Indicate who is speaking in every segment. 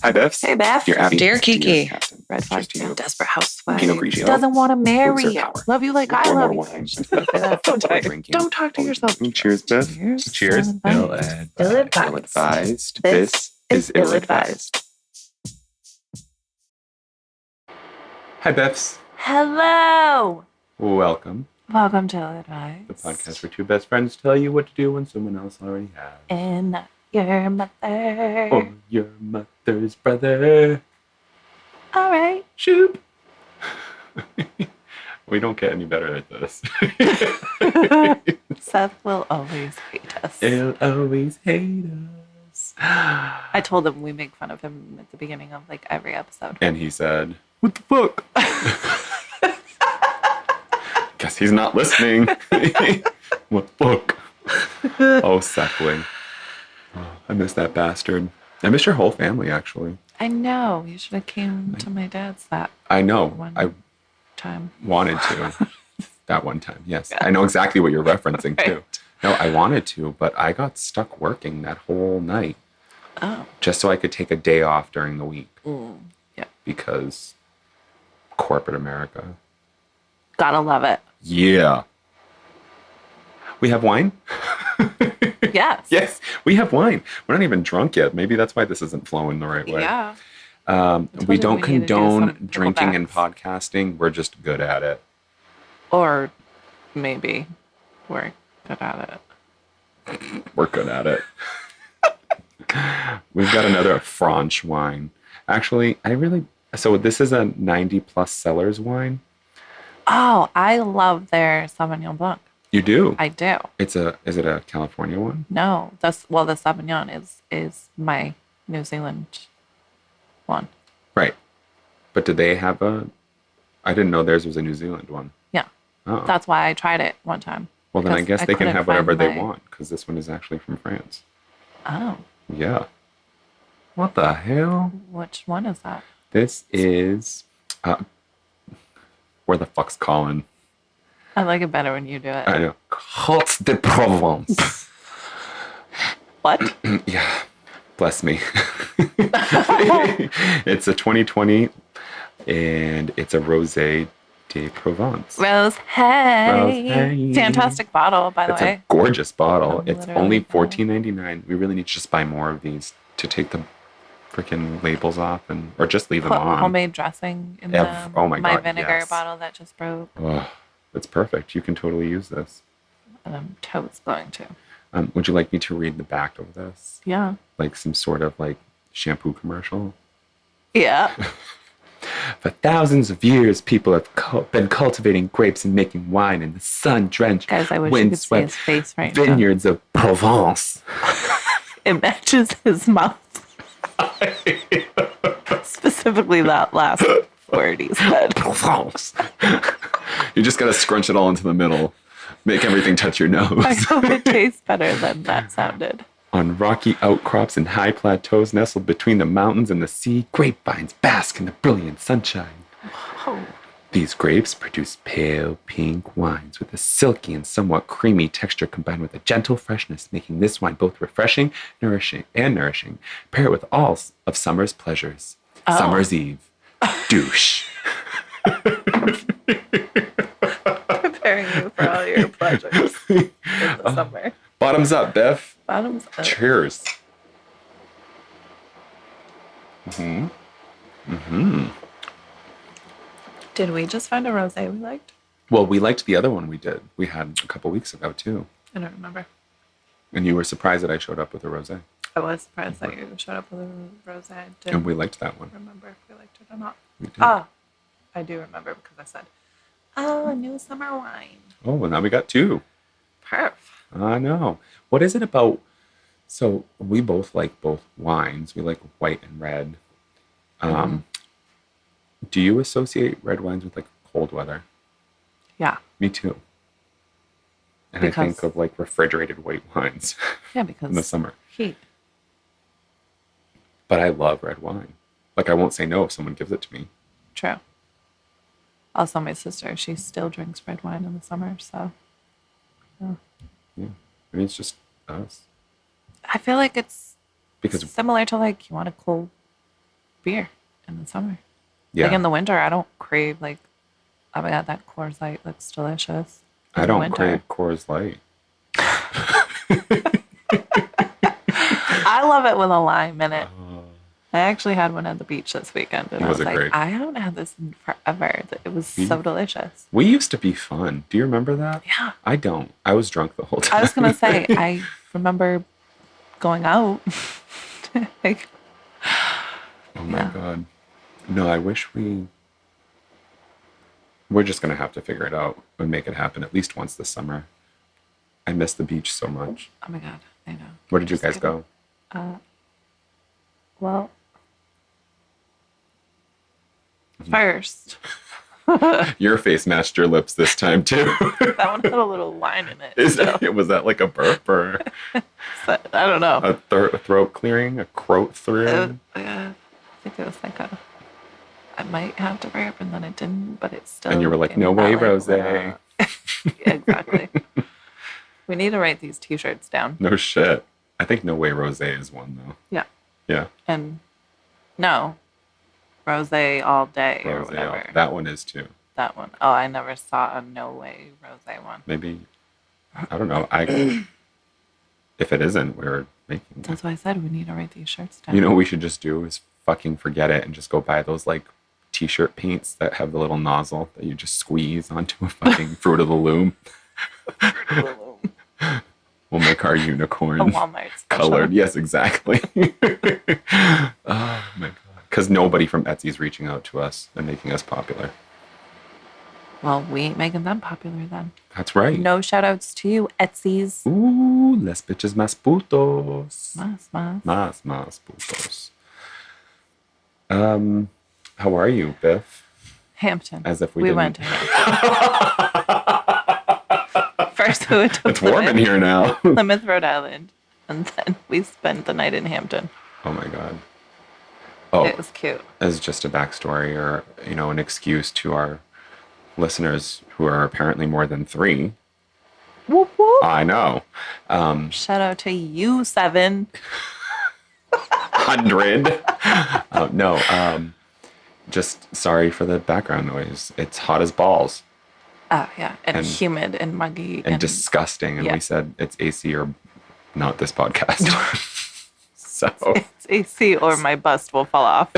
Speaker 1: Hi, BiFFs.
Speaker 2: Hey, Beth.
Speaker 1: Dear Abby.
Speaker 3: Dear Kiki.
Speaker 2: Red flag. Desperate housewife.
Speaker 1: Pinot Grigio.
Speaker 2: Doesn't want to marry
Speaker 1: Elixir
Speaker 2: you.
Speaker 1: power.
Speaker 2: Love you like I
Speaker 1: Or
Speaker 2: love
Speaker 1: more
Speaker 2: you.
Speaker 1: wine.
Speaker 3: Drinking.
Speaker 2: Don't talk to yourself.
Speaker 1: Cheers, Biff.
Speaker 3: Cheers.
Speaker 2: Ill-advised.
Speaker 1: Ill-advised. This is ill-advised. Hi, BiFFs.
Speaker 2: Hello.
Speaker 1: Welcome.
Speaker 2: Welcome to Ill-advised.
Speaker 1: The podcast where two best friends tell you what to do when someone else already has.
Speaker 2: And not your mother.
Speaker 1: Or your mother's brother.
Speaker 2: All right.
Speaker 1: Shoop. We don't get any better at this.
Speaker 2: Seth will always hate us.
Speaker 1: He'll always hate us.
Speaker 2: I told him we make fun of him at the beginning of like every episode.
Speaker 1: And he said, "What the fuck?" Guess he's not listening. What the fuck? Oh, Sethling. Oh, I miss that bastard. I miss your whole family, actually.
Speaker 2: I know. You should have came to my dad's that
Speaker 1: I know.
Speaker 2: One.
Speaker 1: I
Speaker 2: time.
Speaker 1: wanted to. That one time, yes. I know exactly what you're referencing, too.
Speaker 2: Right.
Speaker 1: No, I wanted to, but I got stuck working that whole night.
Speaker 2: Oh.
Speaker 1: Just so I could take a day off during the week.
Speaker 2: Yeah.
Speaker 1: Because corporate America.
Speaker 2: Gotta love it.
Speaker 1: Yeah. We have wine?
Speaker 2: Yes.
Speaker 1: Yes, we have wine. We're not even drunk yet. Maybe that's why this isn't flowing the right way.
Speaker 2: Yeah.
Speaker 1: We don't
Speaker 2: we need to do some
Speaker 1: condone drinking and
Speaker 2: picklebacks.
Speaker 1: podcasting. We're just good at it.
Speaker 2: Or maybe we're good at it.
Speaker 1: We're good at it. We've got another French wine. Actually, so this is a 90 plus Cellars wine.
Speaker 2: Oh, I love their Sauvignon Blanc.
Speaker 1: You do?
Speaker 2: I do.
Speaker 1: Is it a California one?
Speaker 2: No, the Sauvignon is my New Zealand one.
Speaker 1: Right. But did they have I didn't know theirs was a New Zealand one.
Speaker 2: Yeah.
Speaker 1: Oh.
Speaker 2: That's why I tried it one time.
Speaker 1: Well, then I
Speaker 2: because
Speaker 1: guess they can
Speaker 2: couldn't
Speaker 1: have whatever
Speaker 2: find
Speaker 1: they
Speaker 2: my-
Speaker 1: want, because this one is actually from France.
Speaker 2: Oh,
Speaker 1: Yeah. What the hell?
Speaker 2: which one is that?
Speaker 1: This is... where the fuck's Colin?
Speaker 2: I like it better when you do it.
Speaker 1: I know. Cotes de Provence.
Speaker 2: What?
Speaker 1: Yeah. Bless me. It's a 2020, and it's a Rosé de Provence.
Speaker 2: Rose, hey.
Speaker 1: Rosé.
Speaker 2: Fantastic bottle, by the
Speaker 1: It's
Speaker 2: way.
Speaker 1: a gorgeous bottle.
Speaker 2: I'm
Speaker 1: It's
Speaker 2: literally
Speaker 1: only
Speaker 2: buying-
Speaker 1: $14.99. We really need to just buy more of these to take the freaking labels off, or just leave them
Speaker 2: Put
Speaker 1: on.
Speaker 2: homemade dressing in
Speaker 1: Oh my God,
Speaker 2: vinegar
Speaker 1: yes.
Speaker 2: bottle that just broke.
Speaker 1: Oh, it's perfect. You can totally use this.
Speaker 2: And I'm totes going to.
Speaker 1: Would you like me to read the back of this?
Speaker 2: Yeah.
Speaker 1: Like some sort of like shampoo commercial?
Speaker 2: Yeah.
Speaker 1: For thousands of years, people have been cultivating grapes and making wine in the sun-drenched,
Speaker 2: Guys, I wish you could see his
Speaker 1: windswept
Speaker 2: face right now.
Speaker 1: vineyards of Provence.
Speaker 2: It matches his mouth. Specifically that last word he said.
Speaker 1: Provence. You just gotta scrunch it all into the middle. Make everything touch your
Speaker 2: I
Speaker 1: nose.
Speaker 2: hope it tastes better than that sounded.
Speaker 1: On rocky outcrops and high plateaus nestled between the mountains and the sea, grapevines bask in the brilliant sunshine.
Speaker 2: Oh.
Speaker 1: These grapes produce pale pink wines with a silky and somewhat creamy texture combined with a gentle freshness, making this wine both refreshing, nourishing. Pair it with all of summer's pleasures.
Speaker 2: Oh.
Speaker 1: Summer's Eve. Douche.
Speaker 2: Preparing you for all your pleasures in the summer.
Speaker 1: Bottoms up, Beth.
Speaker 2: Bottoms up.
Speaker 1: Cheers.
Speaker 2: Did we just find a rosé we liked?
Speaker 1: Well, we liked the other one we did. We had a couple weeks ago, too.
Speaker 2: I don't remember.
Speaker 1: And you were surprised that I showed up with a rosé.
Speaker 2: I was surprised that you showed up with a rosé. I
Speaker 1: And
Speaker 2: didn't
Speaker 1: we liked that one.
Speaker 2: remember if we liked it or not.
Speaker 1: We did.
Speaker 2: Ah, I do remember because I said, "Oh, a new summer wine."
Speaker 1: Oh, well, now we got two.
Speaker 2: Perf.
Speaker 1: I know. What is it about? So we both like both wines. We like white and red. Do you associate red wines with like cold weather?
Speaker 2: Yeah.
Speaker 1: Me too. And I
Speaker 2: Because-
Speaker 1: think of like refrigerated white wines
Speaker 2: Yeah, because
Speaker 1: in the summer.
Speaker 2: heat.
Speaker 1: But I love red wine. Like I won't say no if someone gives it to me.
Speaker 2: True. Also, my sister, she still drinks red wine in the summer, so. Yeah.
Speaker 1: Yeah. I mean, it's just us.
Speaker 2: I feel like it's
Speaker 1: Because
Speaker 2: similar to like you want a cold beer in the summer.
Speaker 1: Yeah.
Speaker 2: Like in the winter, I don't crave like, oh my God, that Coors Light looks delicious.
Speaker 1: I don't crave Coors Light.
Speaker 2: I love it with a lime in it. I actually had one at the beach this weekend, and I was like,
Speaker 1: great?
Speaker 2: I haven't had this in forever. It was so delicious.
Speaker 1: We used to be fun. Do you remember that?
Speaker 2: Yeah.
Speaker 1: I don't. I was drunk the whole time.
Speaker 2: I was going to say, I remember going out. Like,
Speaker 1: oh my God. No, I wish we're just going to have to figure it out and make it happen at least once this summer. I miss the beach so much.
Speaker 2: Oh my God, I know.
Speaker 1: Where did you guys go?
Speaker 2: Well, first,
Speaker 1: Your face matched your lips this time too.
Speaker 2: that one had a little line in it.
Speaker 1: Was that like a burp or
Speaker 2: I don't know.
Speaker 1: a throat clearing, a throat through?
Speaker 2: I think it was like I might have to burp, and then it didn't, but it still.
Speaker 1: And you were like, no way, Rosé.
Speaker 2: Yeah, exactly. We need to write these T-shirts down.
Speaker 1: No shit. I think No Way Rosé is one though.
Speaker 2: Yeah.
Speaker 1: Yeah.
Speaker 2: And no, Rosé all day or
Speaker 1: Rosé,
Speaker 2: whatever.
Speaker 1: that one is too.
Speaker 2: That one. Oh, I never saw a No Way Rosé one.
Speaker 1: Maybe, I don't know. If it isn't, we're making it.
Speaker 2: That's why I said we need to write these shirts down.
Speaker 1: You know what we should just do is fucking forget it and just go buy those like t-shirt paints that have the little nozzle that you just squeeze onto a fucking Fruit of the Loom. We'll make our unicorn
Speaker 2: a Walmart special.
Speaker 1: colored. Yes, exactly. Oh my God. Because nobody from Etsy's reaching out to us and making us popular.
Speaker 2: Well, we ain't making them popular then.
Speaker 1: That's right.
Speaker 2: No shout outs to you, Etsy's.
Speaker 1: Ooh, les bitches más putos.
Speaker 2: Más.
Speaker 1: Putos. How are you, Biff?
Speaker 2: Hampton.
Speaker 1: As if we
Speaker 2: went to Hampton. First, we went to
Speaker 1: It's warm in here now.
Speaker 2: Plymouth, Rhode Island, and then we spent the night in Hampton.
Speaker 1: Oh my God. Oh,
Speaker 2: It was cute.
Speaker 1: as just a backstory or, an excuse to our listeners who are apparently more than 3.
Speaker 2: Whoop whoop.
Speaker 1: I know.
Speaker 2: Shout out to you, 7.
Speaker 1: 100. Just sorry for the background noise. It's hot as balls
Speaker 2: Oh, yeah. And humid and muggy.
Speaker 1: and disgusting. And
Speaker 2: yeah.
Speaker 1: we said it's AC or not this podcast. So,
Speaker 2: It's AC or my bust will fall off.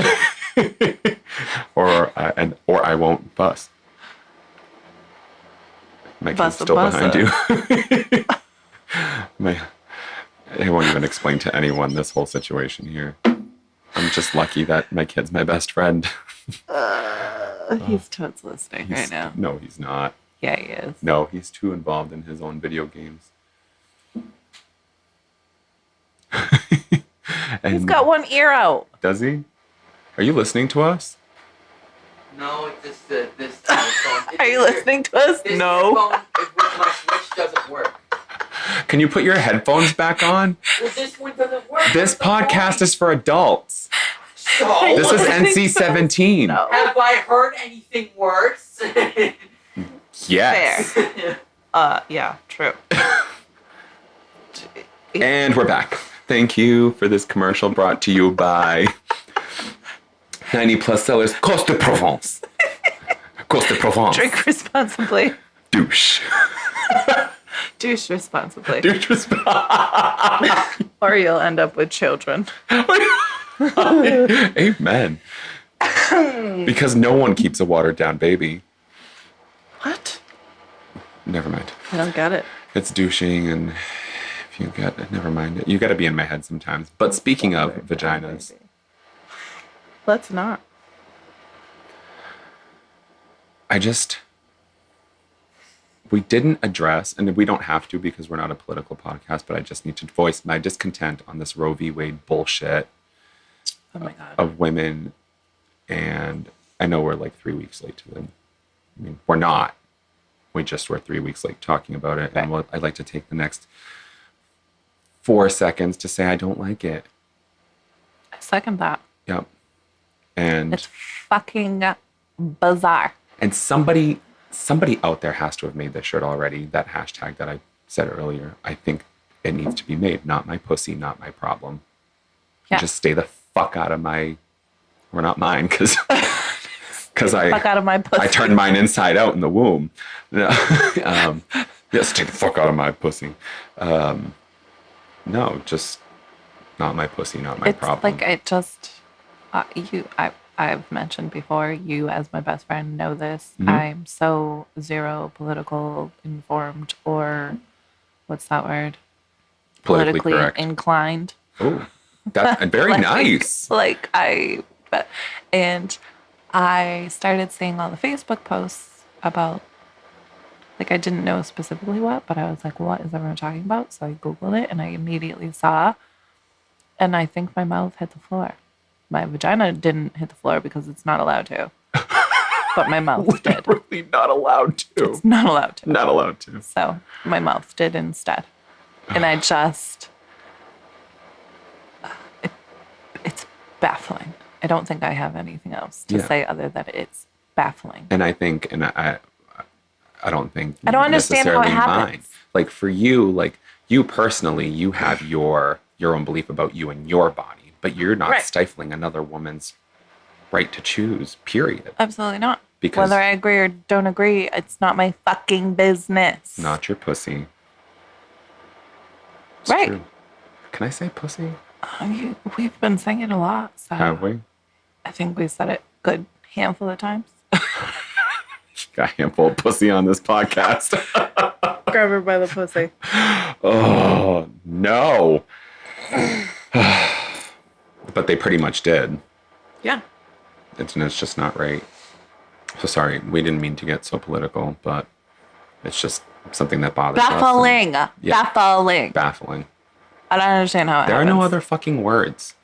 Speaker 1: or I won't bust. My kid's still behind you. I won't even explain to anyone this whole situation here. I'm just lucky that my kid's my best friend.
Speaker 2: He's totes listening right now.
Speaker 1: No, he's not.
Speaker 2: Yeah, he is.
Speaker 1: No, he's too involved in his own video games. And
Speaker 2: He's got one ear out.
Speaker 1: does he? Are you listening to us?
Speaker 3: No, it's just this phone.
Speaker 2: Are you listening to us?
Speaker 3: This
Speaker 2: No.
Speaker 3: phone with my switch doesn't work.
Speaker 1: Can you put your headphones back on?
Speaker 3: Well, this one doesn't work.
Speaker 1: This podcast is for adults.
Speaker 3: So,
Speaker 1: This is
Speaker 2: Listening to us?
Speaker 1: NC-17.
Speaker 2: No.
Speaker 3: have I heard anything worse?
Speaker 1: Yes.
Speaker 2: Fair. Yeah, true.
Speaker 1: And we're back. Thank you for this commercial brought to you by 90 plus Cellars, Cotes de Provence. Cotes de Provence.
Speaker 2: Drink responsibly.
Speaker 1: Douche.
Speaker 2: Douche responsibly.
Speaker 1: Douche responsibly.
Speaker 2: Or you'll end up with children.
Speaker 1: Amen. Because no one keeps a watered down baby.
Speaker 2: What?
Speaker 1: Never mind.
Speaker 2: I don't get it.
Speaker 1: It's douching, and if you get, never mind it. You got to be in my head sometimes. But speaking of vaginas,
Speaker 2: Let's not.
Speaker 1: we didn't address, and we don't have to because we're not a political podcast, but I just need to voice my discontent on this Roe v. Wade bullshit
Speaker 2: Oh my God.
Speaker 1: of women. And I know we're like 3 weeks late to them. I mean, we're not. We just were 3 weeks late talking about it. And I'd like to take the next 4 seconds to say I don't like it.
Speaker 2: I second that.
Speaker 1: Yep. And
Speaker 2: It's fucking bizarre.
Speaker 1: and somebody out there has to have made this shirt already. That hashtag that I said earlier. I think it needs to be made. Not my pussy, not my problem.
Speaker 2: Yeah.
Speaker 1: Just stay the fuck out of my Or not mine, because
Speaker 2: Fuck out of my pussy.
Speaker 1: I turned mine inside out in the womb. No. Yes, take the fuck out of my pussy. No, just not my pussy, not my problem.
Speaker 2: Like it just I've mentioned before, you as my best friend know this.
Speaker 1: Mm-hmm.
Speaker 2: I'm so zero political informed, or what's that word?
Speaker 1: Politically correct.
Speaker 2: Inclined.
Speaker 1: Oh, that's very nice.
Speaker 2: And I started seeing all the Facebook posts about, like, I didn't know specifically what, but I was like, what is everyone talking about? So I Googled it and I immediately saw, and I think my mouth hit the floor. My vagina didn't hit the floor because it's not allowed to. But my mouth did.
Speaker 1: Literally not allowed to.
Speaker 2: It's not allowed to.
Speaker 1: Not allowed to.
Speaker 2: So my mouth did instead. And I just, it's baffling. I don't think I have anything else to say other than it's baffling.
Speaker 1: And I think, and I don't think
Speaker 2: I don't understand how it happens.
Speaker 1: Mine. Like for you, like you personally, you have your own belief about you and your body, but you're not stifling another woman's right to choose, period.
Speaker 2: Absolutely not.
Speaker 1: Because
Speaker 2: whether I agree or don't agree, it's not my fucking business.
Speaker 1: Not your pussy. It's
Speaker 2: right.
Speaker 1: True. Can I say pussy?
Speaker 2: We've been saying it a lot. So
Speaker 1: have we?
Speaker 2: I think we said it a good handful of times.
Speaker 1: Got a handful of pussy on this podcast.
Speaker 2: Grab her by the pussy.
Speaker 1: Oh, no. But they pretty much did.
Speaker 2: Yeah.
Speaker 1: It's just not right. So sorry, we didn't mean to get so political, but it's just something that bothers us.
Speaker 2: Baffling.
Speaker 1: Baffling.
Speaker 2: I don't understand how it
Speaker 1: There
Speaker 2: happens.
Speaker 1: are no other fucking words.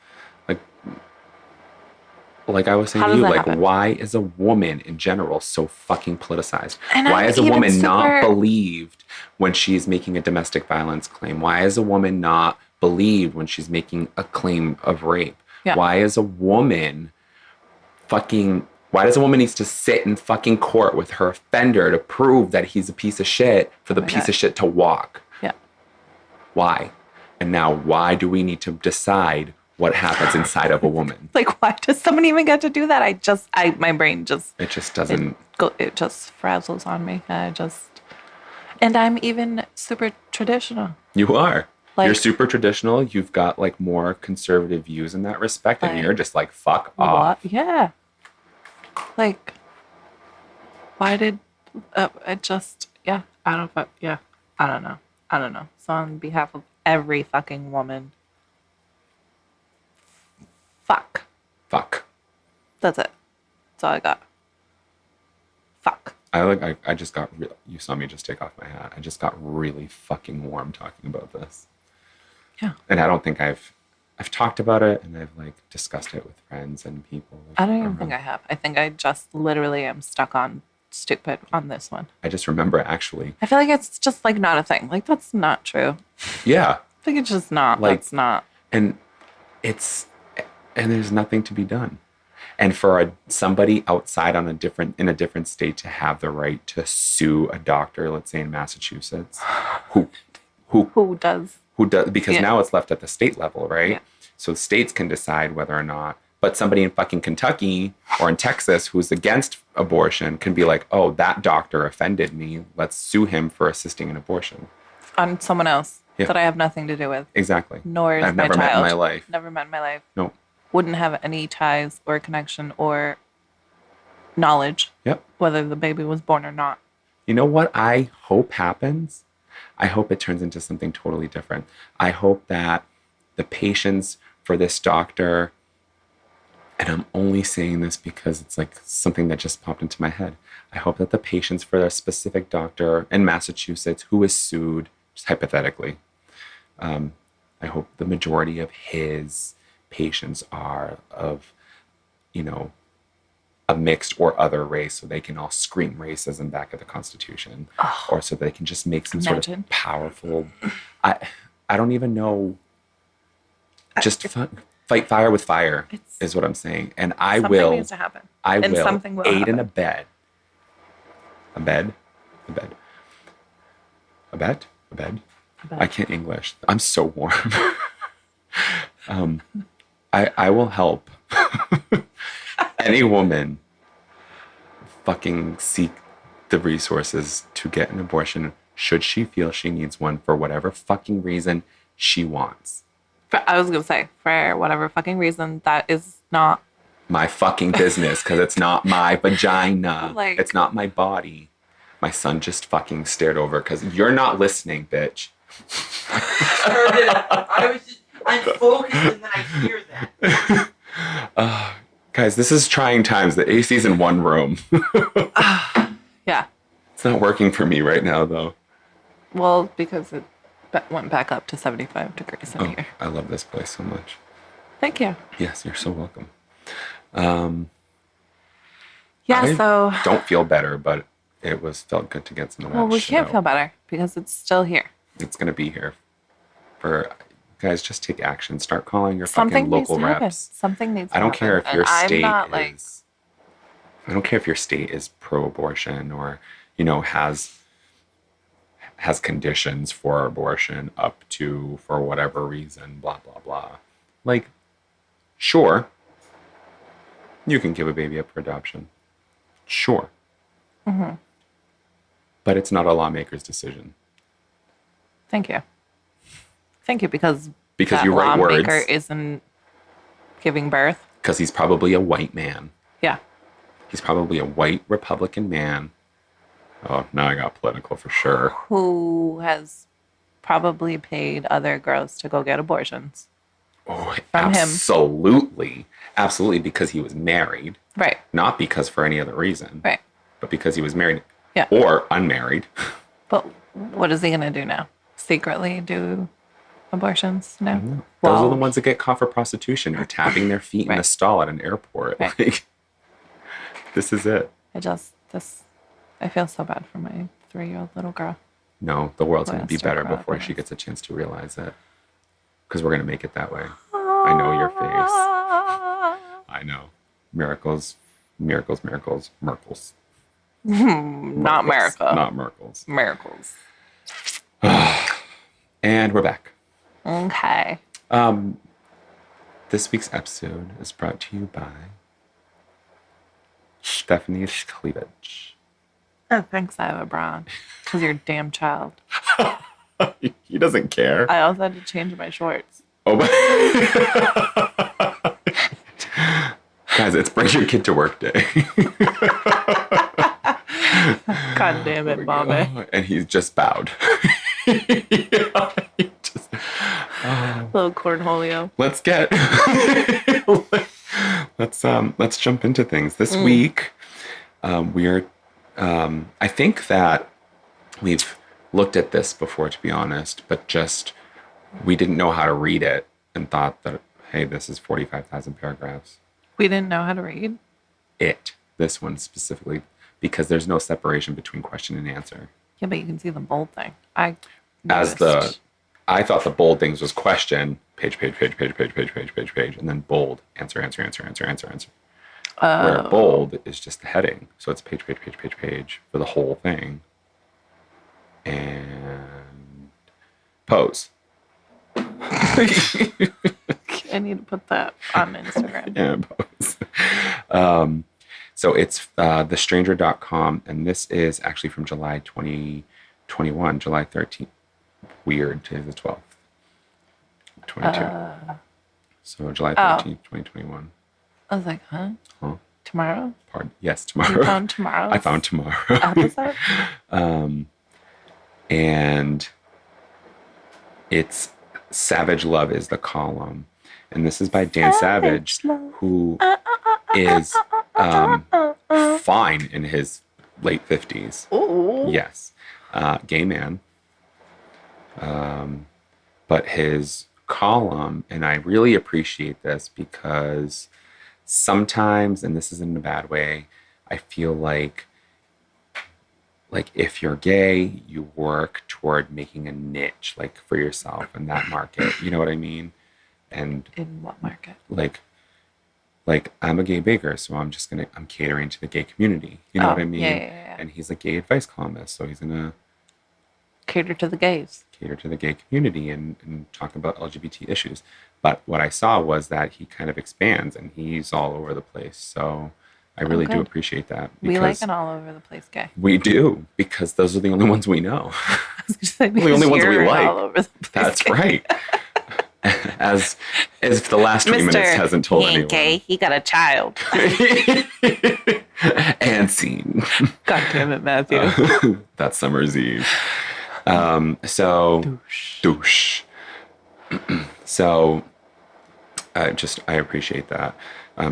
Speaker 1: Like I was saying to you, like,
Speaker 2: happen?
Speaker 1: why is a woman in general so fucking politicized?
Speaker 2: And
Speaker 1: why is a
Speaker 2: even
Speaker 1: woman not believed when she's making a domestic violence claim? Why is a woman not believed when she's making a claim of rape?
Speaker 2: Yeah.
Speaker 1: Why is a woman why does a woman needs to sit in fucking court with her offender to prove that he's a piece of shit for the piece of shit to walk?
Speaker 2: Yeah.
Speaker 1: Why? And now why do we need to decide what happens inside of a woman?
Speaker 2: Like, why does someone even get to do that? My brain just...
Speaker 1: It just doesn't...
Speaker 2: It just frazzles on me. And I'm even super traditional.
Speaker 1: You are.
Speaker 2: Like,
Speaker 1: you're super traditional. You've got like more conservative views in that respect. And you're just like, fuck off.
Speaker 2: Yeah. Like, why did it just... Yeah. I don't know. So on behalf of every fucking woman... Fuck. That's it. That's all I got. Fuck.
Speaker 1: I just got you saw me just take off my hat. I just got really fucking warm talking about this.
Speaker 2: Yeah.
Speaker 1: And I don't think I've talked about it, and I've like discussed it with friends and people.
Speaker 2: I don't even think I have. I think I just literally am stuck on stupid on this one.
Speaker 1: I just remember actually.
Speaker 2: I feel like it's just like not a thing. Like that's not true.
Speaker 1: Yeah.
Speaker 2: I think it's just not.
Speaker 1: Like,
Speaker 2: that's not.
Speaker 1: And there's nothing to be done. And for somebody outside in a different state to have the right to sue a doctor, let's say in Massachusetts, who
Speaker 2: does,
Speaker 1: because now it's left at the state level, right? Yeah. So states can decide whether or not, but somebody in fucking Kentucky or in Texas who's against abortion can be like, oh, that doctor offended me. Let's sue him for assisting in abortion.
Speaker 2: On someone else that I have nothing to do with.
Speaker 1: Exactly.
Speaker 2: Nor is
Speaker 1: I've
Speaker 2: my
Speaker 1: never
Speaker 2: child.
Speaker 1: met in my life.
Speaker 2: Never met in my life.
Speaker 1: No.
Speaker 2: Wouldn't have any ties or connection or knowledge.
Speaker 1: Yep.
Speaker 2: Whether the baby was born or not.
Speaker 1: You know what I hope happens? I hope it turns into something totally different. I hope that the patients for this doctor, and I'm only saying this because it's like something that just popped into my head. I hope that the patients for a specific doctor in Massachusetts who is sued, just hypothetically, I hope the majority of his patients are of, a mixed or other race, so they can all scream racism back at the Constitution, or so they can just make some sort of powerful. I don't even know. Just fight fire with fire is what I'm saying, and I will.
Speaker 2: Something needs to happen.
Speaker 1: I
Speaker 2: and
Speaker 1: will
Speaker 2: something will
Speaker 1: aid
Speaker 2: happen.
Speaker 1: in a bed. A bed. I can't English. I'm so warm. I will help any woman fucking seek the resources to get an abortion should she feel she needs one for whatever fucking reason she wants.
Speaker 2: I was going to say, for whatever fucking reason, that is not
Speaker 1: my fucking business, because it's not my vagina.
Speaker 2: Like-
Speaker 1: It's not my body. My son just fucking stared over because you're not listening, bitch.
Speaker 3: Heard it. I'm focused and then I hear that.
Speaker 1: Guys, this is trying times. The AC's in one room.
Speaker 2: Yeah.
Speaker 1: It's not working for me right now, though.
Speaker 2: Well, because it went back up to 75 degrees in here.
Speaker 1: I love this place so much.
Speaker 2: Thank you.
Speaker 1: Yes, you're so welcome.
Speaker 2: Yeah,
Speaker 1: I
Speaker 2: so...
Speaker 1: don't feel better, but it felt good to get some of that
Speaker 2: Well, we
Speaker 1: shit
Speaker 2: can't
Speaker 1: out.
Speaker 2: feel better because it's still here.
Speaker 1: It's going to be here. Guys, just take action. Start calling your
Speaker 2: Something
Speaker 1: fucking
Speaker 2: needs
Speaker 1: local
Speaker 2: to happen.
Speaker 1: reps.
Speaker 2: Something needs to
Speaker 1: I don't
Speaker 2: happen.
Speaker 1: care if your
Speaker 2: And
Speaker 1: state
Speaker 2: I'm not, like...
Speaker 1: is... I don't care if your state is pro-abortion or, has conditions for abortion up to, for whatever reason, blah, blah, blah. Like, sure, you can give a baby up for adoption. Sure.
Speaker 2: Mm-hmm.
Speaker 1: But it's not a lawmaker's decision.
Speaker 2: Thank you. Thank you, because
Speaker 1: Because you write words.
Speaker 2: lawmaker isn't giving birth.
Speaker 1: Because he's probably a white man.
Speaker 2: Yeah.
Speaker 1: He's probably a white Republican man. Oh, now I got political for sure.
Speaker 2: Who has probably paid other girls to go get abortions.
Speaker 1: Oh,
Speaker 2: From him.
Speaker 1: absolutely. Absolutely, because he was married.
Speaker 2: Right.
Speaker 1: Not because for any other reason.
Speaker 2: Right.
Speaker 1: But because he was married.
Speaker 2: Yeah.
Speaker 1: Or unmarried.
Speaker 2: But what is he going to do now? Secretly do abortions? No.
Speaker 1: Those
Speaker 2: Well,
Speaker 1: are the ones that get caught for prostitution or tapping their feet in
Speaker 2: Right.
Speaker 1: a stall at an airport.
Speaker 2: Right.
Speaker 1: Like, this is it.
Speaker 2: I feel so bad for my 3-year-old little girl.
Speaker 1: No, the world's
Speaker 2: Boy,
Speaker 1: going to
Speaker 2: I'll
Speaker 1: be
Speaker 2: start
Speaker 1: better
Speaker 2: crying
Speaker 1: before
Speaker 2: for
Speaker 1: she
Speaker 2: this.
Speaker 1: gets a chance to realize it. Because we're going to make it that way. I know your face. I know. Miracles, miracles, miracles, miracles.
Speaker 2: Not America.
Speaker 1: Not miracles.
Speaker 2: Miracles.
Speaker 1: And we're back.
Speaker 2: Okay.
Speaker 1: This week's episode is brought to you by Stephanie's Cleavage.
Speaker 2: Oh, thanks, I have a bra. Because you're a damn child.
Speaker 1: He doesn't care.
Speaker 2: I also had to change my shorts.
Speaker 1: Oh, but guys, it's Bring Your Kid to Work Day.
Speaker 2: God damn it, Bobby.
Speaker 1: And he's just bowed.
Speaker 2: Little cornholio.
Speaker 1: Let's jump into things. This week, we are. I think that we've looked at this before, to be honest, but just we didn't know how to read it and thought that, hey, this is 45,000 paragraphs.
Speaker 2: We didn't know how to read.
Speaker 1: This one specifically, because there's no separation between question and answer.
Speaker 2: Yeah, but you can see the bold thing. I
Speaker 1: thought the bold things was question, page, and then bold, answer. Where bold is just the heading. So it's page for the whole thing. And pose.
Speaker 2: I need to put that on Instagram.
Speaker 1: And pose. So it's thestranger.com, and this is actually from July 2021, July 13th. Weird, today's the 12th. 22. So July 13th, 2021.
Speaker 2: I was like, huh?
Speaker 1: Huh?
Speaker 2: Tomorrow?
Speaker 1: Pardon? Yes, tomorrow.
Speaker 2: You found tomorrow?
Speaker 1: I found tomorrow.
Speaker 2: Episode?
Speaker 1: And it's Savage Love is the column. And this is by Dan Savage, who is fine in his late 50s.
Speaker 2: Ooh.
Speaker 1: Yes. Gay man. But his column, and I really appreciate this because sometimes, and this isn't in a bad way, I feel like if you're gay, you work toward making a niche, like for yourself in that market. You know what I mean? And
Speaker 2: In what market?
Speaker 1: like I'm a gay baker, so I'm catering to the gay community. You know what I mean?
Speaker 2: Yeah.
Speaker 1: And he's a gay advice columnist, so he's gonna
Speaker 2: Cater to the gays.
Speaker 1: cater to the gay community and talk about LGBT issues. But what I saw was that he kind of expands and he's all over the place. So I really do
Speaker 2: good.
Speaker 1: appreciate that.
Speaker 2: We like an all over the place guy.
Speaker 1: We do, because those are the only ones we know.
Speaker 2: I was gonna say,
Speaker 1: The only ones we
Speaker 2: you're an
Speaker 1: like.
Speaker 2: all over the place
Speaker 1: That's
Speaker 2: guy.
Speaker 1: right. As if the last 3 minutes hasn't told anyone.
Speaker 2: Gay, he got a child.
Speaker 1: And scene.
Speaker 2: God damn it, Matthew.
Speaker 1: That's Summer's Eve. Douche. So I appreciate that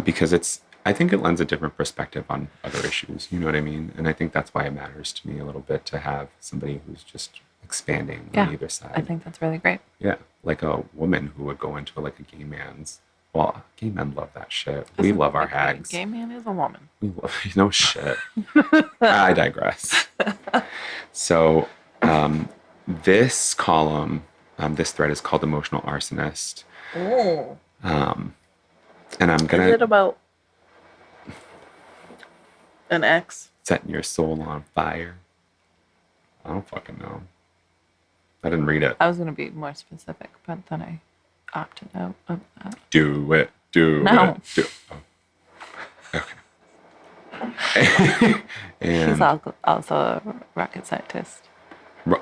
Speaker 1: because I think it lends a different perspective on other issues. You know what I mean? And I think that's why it matters to me a little bit to have somebody who's just expanding on either side.
Speaker 2: I think that's really great.
Speaker 1: Yeah. Like a woman who would go into like a gay man's. Well, gay men love that shit. We love our hags.
Speaker 2: Gay man is a woman.
Speaker 1: We love, no shit. I digress. So this column, this thread is called Emotional Arsonist.
Speaker 2: Oh.
Speaker 1: And I'm going
Speaker 2: Is it
Speaker 1: to
Speaker 2: about an ex?
Speaker 1: setting your soul on fire. I don't fucking know. I didn't read it.
Speaker 2: I was going to be more specific, but then I opted out of that.
Speaker 1: Do it.
Speaker 2: No.
Speaker 1: Oh. Okay. And,
Speaker 2: He's also a rocket scientist.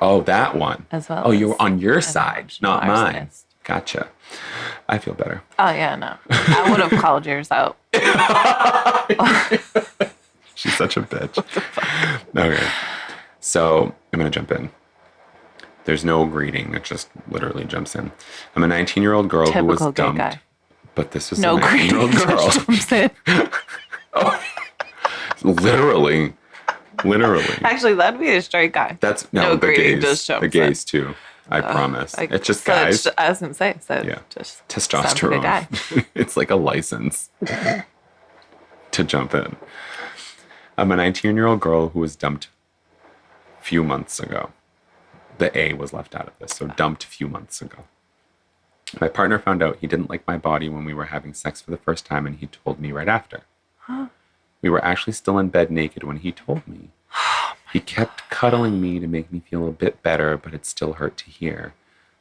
Speaker 1: oh, that one.
Speaker 2: As well.
Speaker 1: Oh, you were
Speaker 2: as
Speaker 1: on your
Speaker 2: an
Speaker 1: side,
Speaker 2: emotional
Speaker 1: not mine.
Speaker 2: arsonist.
Speaker 1: Gotcha. I feel better.
Speaker 2: Oh, yeah, no. I would have called yours out.
Speaker 1: She's such a bitch. Okay. So I'm going to jump in. There's no greeting. It just literally jumps in. I'm a 19-year-old girl who was
Speaker 2: Typical gay
Speaker 1: dumped.
Speaker 2: guy.
Speaker 1: But this is
Speaker 2: No
Speaker 1: a 19-year-old
Speaker 2: greeting.
Speaker 1: girl.
Speaker 2: Jumps in.
Speaker 1: Oh. Literally.
Speaker 2: Actually, that'd be a straight guy.
Speaker 1: That's
Speaker 2: No
Speaker 1: the
Speaker 2: greeting,
Speaker 1: gays.
Speaker 2: just jumps
Speaker 1: The gays too. I promise.
Speaker 2: Like,
Speaker 1: It's just
Speaker 2: so
Speaker 1: guys.
Speaker 2: I was going to say, so
Speaker 1: Yeah.
Speaker 2: just sounds like a
Speaker 1: Testosterone.
Speaker 2: guy.
Speaker 1: It's like a license to jump in. I'm a 19-year-old girl who was dumped a few months ago. The A was left out of this, so dumped a few months ago. My partner found out he didn't like my body when we were having sex for the first time, and he told me right after.
Speaker 2: Huh?
Speaker 1: We were actually still in bed naked when he told me. He kept cuddling me to make me feel a bit better, but it still hurt to hear.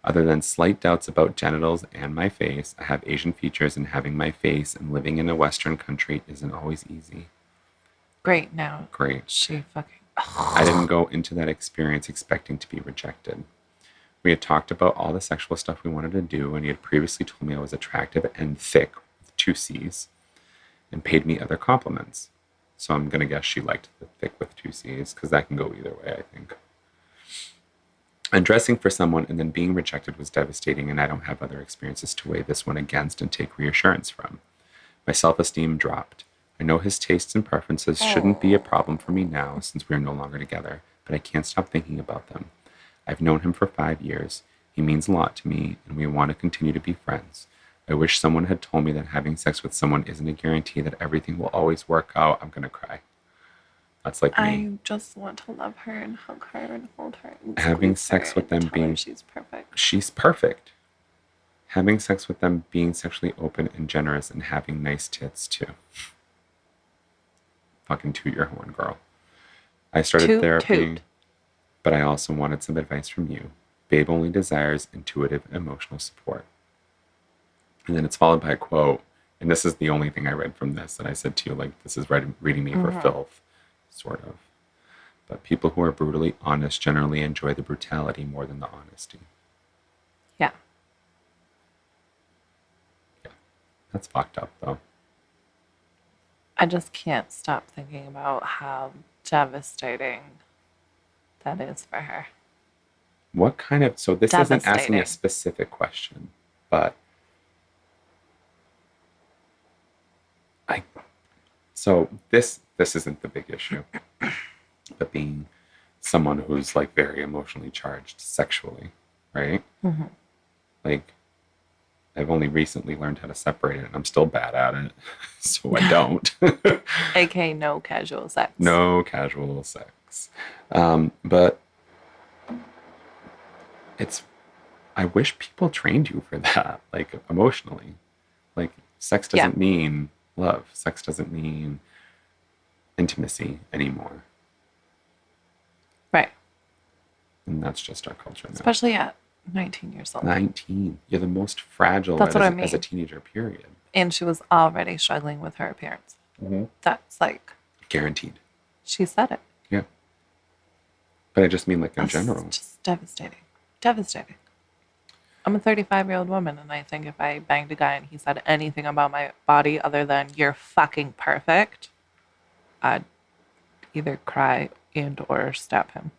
Speaker 1: Other than slight doubts about genitals and my face, I have Asian features, and having my face and living in a Western country isn't always easy.
Speaker 2: Great. Now,
Speaker 1: Great.
Speaker 2: she fucking...
Speaker 1: I didn't go into that experience expecting to be rejected. We had talked about all the sexual stuff we wanted to do, and he had previously told me I was attractive and thick, with 2 C's, and paid me other compliments. So I'm going to guess she liked the thick with 2 C's, because that can go either way, I think. Undressing for someone and then being rejected was devastating, and I don't have other experiences to weigh this one against and take reassurance from. My self-esteem dropped. I know his tastes and preferences shouldn't be a problem for me now since we are no longer together, but I can't stop thinking about them. I've known him for 5 years. He means a lot to me, and we want to continue to be friends. I wish someone had told me that having sex with someone isn't a guarantee that everything will always work out. I'm going to cry. That's like me.
Speaker 2: I just want to love her and hug her and hold her. And
Speaker 1: Having
Speaker 2: squeeze
Speaker 1: sex
Speaker 2: her
Speaker 1: with
Speaker 2: and
Speaker 1: them
Speaker 2: tell her
Speaker 1: being...
Speaker 2: she's perfect.
Speaker 1: She's perfect. Having sex with them being sexually open and generous and having nice tits, too. Fucking toot your horn, girl. I started therapy, but I also wanted some advice from you. Babe only desires intuitive emotional support. And then it's followed by a quote. And this is the only thing I read from this that I said to you, like, this is reading me for filth, sort of. But people who are brutally honest generally enjoy the brutality more than the honesty.
Speaker 2: Yeah.
Speaker 1: Yeah. That's fucked up, though.
Speaker 2: I just can't stop thinking about how devastating that is for her.
Speaker 1: What kind of... So this isn't asking
Speaker 2: Devastating.
Speaker 1: a specific question, but... So this isn't the big issue, but being someone who's like very emotionally charged sexually, right?
Speaker 2: Mm-hmm.
Speaker 1: Like, I've only recently learned how to separate it, and I'm still bad at it, so I don't.
Speaker 2: AKA no casual sex.
Speaker 1: No casual sex. But I wish people trained you for that, like emotionally. Like, sex doesn't mean love. Sex doesn't mean intimacy anymore.
Speaker 2: Right.
Speaker 1: And that's just our culture now.
Speaker 2: Especially at 19 years old.
Speaker 1: 19. You're the most fragile
Speaker 2: That's what I
Speaker 1: as a
Speaker 2: mean.
Speaker 1: teenager, period.
Speaker 2: And she was already struggling with her appearance.
Speaker 1: Mm-hmm.
Speaker 2: That's like...
Speaker 1: Guaranteed.
Speaker 2: She said it.
Speaker 1: Yeah. But I just mean like in
Speaker 2: That's
Speaker 1: general.
Speaker 2: just devastating. Devastating. I'm a 35-year-old woman, and I think if I banged a guy and he said anything about my body other than "you're fucking perfect," I'd either cry and or stab him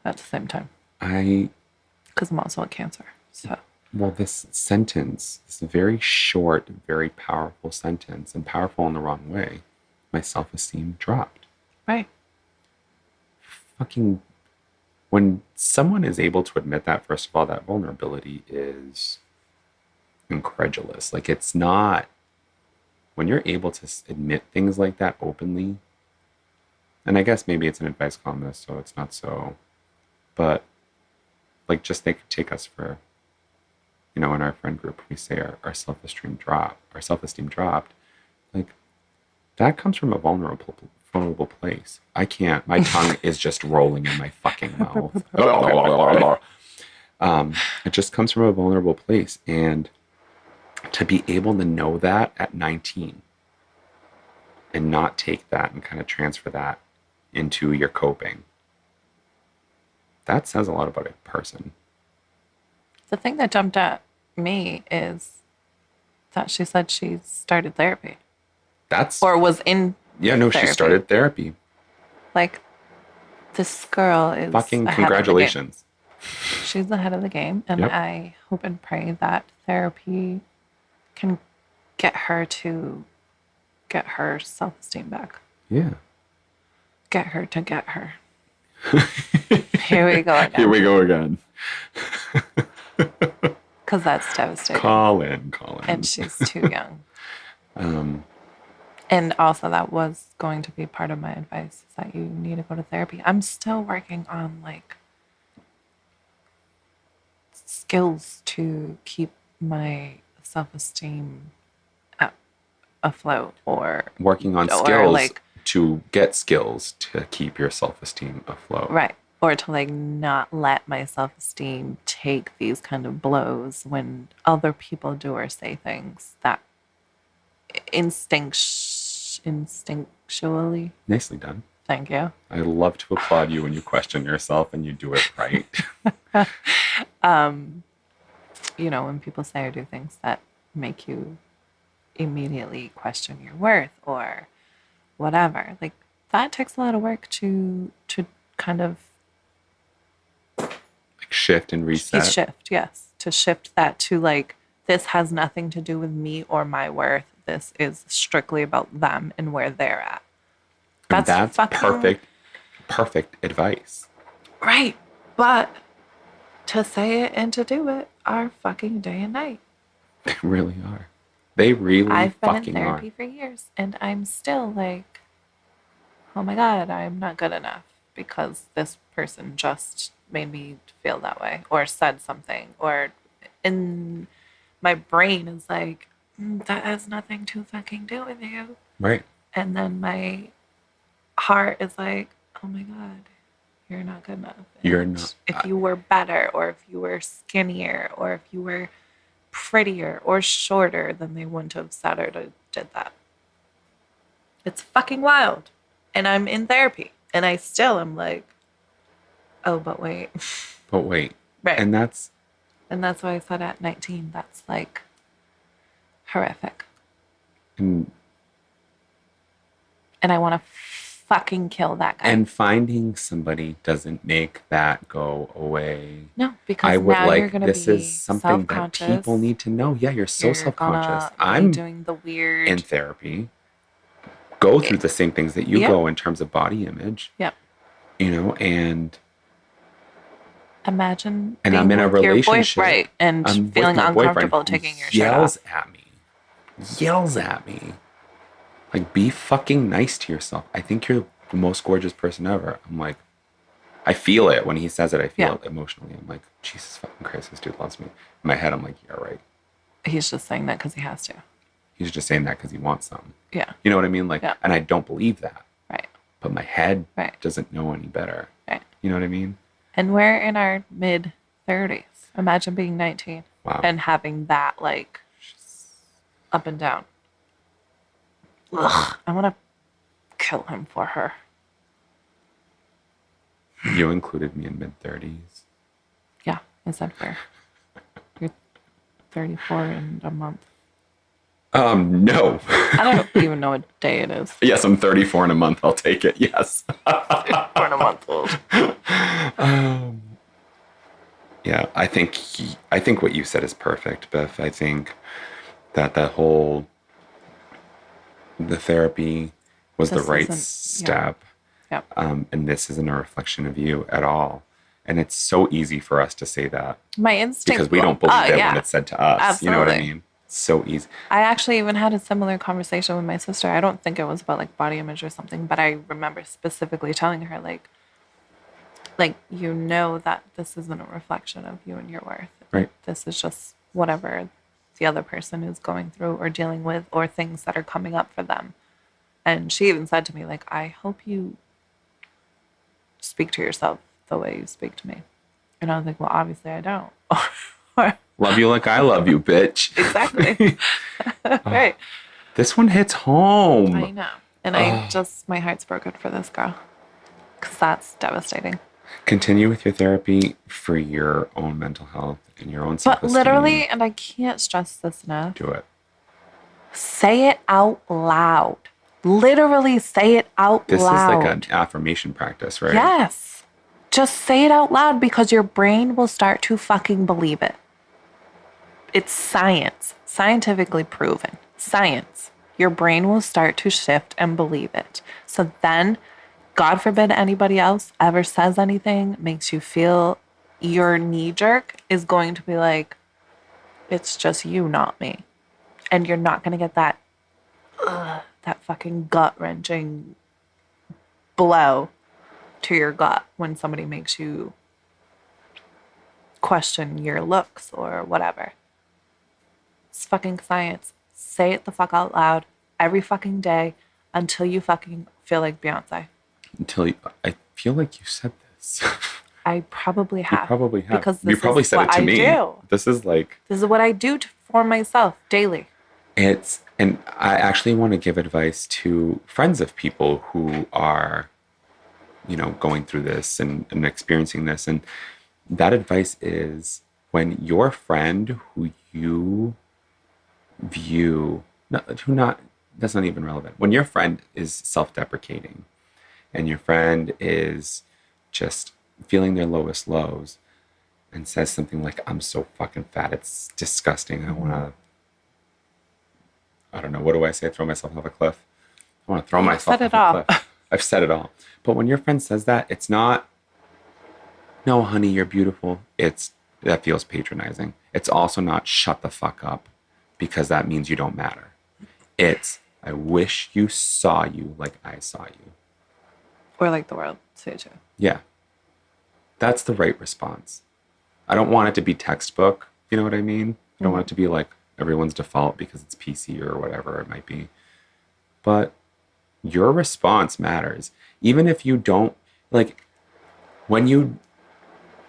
Speaker 2: at the same time. Because I'm also a Cancer. So.
Speaker 1: Well, this sentence, this very short, very powerful sentence, and powerful in the wrong way, my self-esteem dropped.
Speaker 2: Right.
Speaker 1: Fucking, when someone is able to admit that, first of all, that vulnerability is incredulous. Like, it's not, when you're able to admit things like that openly, and I guess maybe it's an advice columnist, so it's not so, but like, just take us for, you know, in our friend group, we say our self-esteem dropped. Like, that comes from a vulnerable place. I can't, my tongue is just rolling in my fucking mouth. It just comes from a vulnerable place. And to be able to know that at 19 and not take that and kind of transfer that into your coping, that says a lot about a person.
Speaker 2: The thing that jumped at me is that she said she started therapy. Or was in therapy.
Speaker 1: She started therapy.
Speaker 2: Like, this girl is
Speaker 1: fucking congratulations.
Speaker 2: She's ahead of the game, and yep. I hope and pray that therapy can get her to get her self-esteem back.
Speaker 1: Yeah.
Speaker 2: Get her to get her. Here we go again.
Speaker 1: Here we go again.
Speaker 2: Because that's devastating.
Speaker 1: Call in.
Speaker 2: And she's too young. And also, that was going to be part of my advice, is that you need to go to therapy. I'm still working on, like, skills to keep my self-esteem afloat, or
Speaker 1: working on skills, like, to get skills to keep your self-esteem afloat.
Speaker 2: Right. Or to, like, not let my self-esteem take these kind of blows when other people do or say things that instinctually.
Speaker 1: Nicely done.
Speaker 2: Thank you.
Speaker 1: I love to applaud you when you question yourself and you do it right.
Speaker 2: You know, when people say or do things that make you immediately question your worth or whatever, like, that takes a lot of work to kind of
Speaker 1: like shift and reset.
Speaker 2: Yes. To shift that to, like, this has nothing to do with me or my worth. This is strictly about them and where they're at.
Speaker 1: That's perfect advice.
Speaker 2: Right. But to say it and to do it are fucking day and night.
Speaker 1: They really are. They really
Speaker 2: I've been
Speaker 1: fucking
Speaker 2: in therapy
Speaker 1: are.
Speaker 2: for years, and I'm still like, oh my God, I'm not good enough because this person just made me feel that way or said something, or in my brain is like, that has nothing to fucking do with you.
Speaker 1: Right.
Speaker 2: And then my heart is like, oh my God, you're not good enough.
Speaker 1: You're not.
Speaker 2: If you were better, or if you were skinnier, or if you were prettier or shorter, then they wouldn't have said or did that. It's fucking wild. And I'm in therapy. And I still am like, oh, but wait.
Speaker 1: But wait.
Speaker 2: Right.
Speaker 1: And that's
Speaker 2: why I said at 19, that's like horrific.
Speaker 1: And
Speaker 2: I want to fucking kill that guy.
Speaker 1: And finding somebody doesn't make that go away.
Speaker 2: No, because now you're going to be
Speaker 1: this is something that people need to know. Yeah, you're so self-conscious. I'm
Speaker 2: doing the weird
Speaker 1: in therapy. Go through the same things that you go in terms of body image.
Speaker 2: Yep.
Speaker 1: You know, and
Speaker 2: imagine
Speaker 1: and I'm in a relationship,
Speaker 2: right, and I'm feeling uncomfortable taking your shirt off.
Speaker 1: Yells at me. Like, be fucking nice to yourself. I think you're the most gorgeous person ever. I'm like, I feel it when he says it. I feel it emotionally. I'm like, Jesus fucking Christ, this dude loves me. In my head, I'm like, yeah, right.
Speaker 2: He's just saying that because he has to.
Speaker 1: He's just saying that because he wants something.
Speaker 2: Yeah.
Speaker 1: You know what I mean? Like, and I don't believe that.
Speaker 2: Right.
Speaker 1: But my head doesn't know any better.
Speaker 2: Right.
Speaker 1: You know what I mean?
Speaker 2: And we're in our mid 30s. Imagine being 19
Speaker 1: Wow.
Speaker 2: and having that like up and down. Ugh, I want to kill him for her.
Speaker 1: You included me in mid-30s.
Speaker 2: Yeah, I said fair. You're 34 in a month.
Speaker 1: No.
Speaker 2: I don't even know what day it is.
Speaker 1: Yes, I'm 34 in a month. I'll take it. Yes.
Speaker 2: 34 and a month old.
Speaker 1: Yeah, I think what you said is perfect, Biff. I think that the therapy was the
Speaker 2: This
Speaker 1: right
Speaker 2: isn't-
Speaker 1: step.
Speaker 2: Yep.
Speaker 1: And this isn't a reflection of you at all. And it's so easy for us to say that
Speaker 2: My instinct.
Speaker 1: because we don't believe it
Speaker 2: yeah.
Speaker 1: when it's said to us. You know what I
Speaker 2: Absolutely.
Speaker 1: mean? It's so easy.
Speaker 2: I actually even had a similar conversation with my sister. I don't think it was about like body image or something, but I remember specifically telling her like you know that this isn't a reflection of you and your worth.
Speaker 1: Right.
Speaker 2: This is just whatever the other person is going through or dealing with or things that are coming up for them. And she even said to me like, I hope you speak to yourself the way you speak to me. And I was like, well, obviously I don't.
Speaker 1: Love you like I love you, bitch.
Speaker 2: Exactly. Right.
Speaker 1: This one hits home.
Speaker 2: I know. And my heart's broken for this girl. Because that's devastating.
Speaker 1: Continue with your therapy for your own mental health and your own
Speaker 2: But
Speaker 1: self-esteem.
Speaker 2: literally, and I can't stress this enough,
Speaker 1: Do it.
Speaker 2: say it out loud. Literally say it out
Speaker 1: This
Speaker 2: loud.
Speaker 1: is like an affirmation practice, right?
Speaker 2: Yes. Just say it out loud because your brain will start to fucking believe it. It's science, scientifically proven. Science. Your brain will start to shift and believe it. So then, God forbid anybody else ever says anything, makes you feel your knee jerk is going to be like, it's just you, not me. And you're not going to get that fucking gut wrenching blow to your gut when somebody makes you question your looks or whatever. It's fucking science. Say it the fuck out loud every fucking day until you fucking feel like Beyonce.
Speaker 1: I feel like you said this.
Speaker 2: I probably have.
Speaker 1: You probably have.
Speaker 2: Because
Speaker 1: you
Speaker 2: this
Speaker 1: probably
Speaker 2: is
Speaker 1: said
Speaker 2: what
Speaker 1: it to
Speaker 2: I
Speaker 1: me.
Speaker 2: do.
Speaker 1: This is
Speaker 2: what I do for myself daily.
Speaker 1: And I actually want to give advice to friends of people who are, going through this and experiencing this. And that advice is when your friend who you view, that's not even relevant. When your friend is self-deprecating and your friend is just feeling their lowest lows and says something like, I'm so fucking fat, it's disgusting, I don't know, what do I say? Throw myself off a cliff? I want to throw myself off a cliff. I've said it all. But when your friend says that, it's not, no, honey, you're beautiful. That feels patronizing. It's also not shut the fuck up because that means you don't matter. It's, I wish you saw you like I saw you.
Speaker 2: Or like the world say too.
Speaker 1: Yeah. That's the right response. I don't want it to be textbook. You know what I mean? I don't want it to be like everyone's default because it's PC or whatever it might be. But your response matters. Even if you don't, like, when you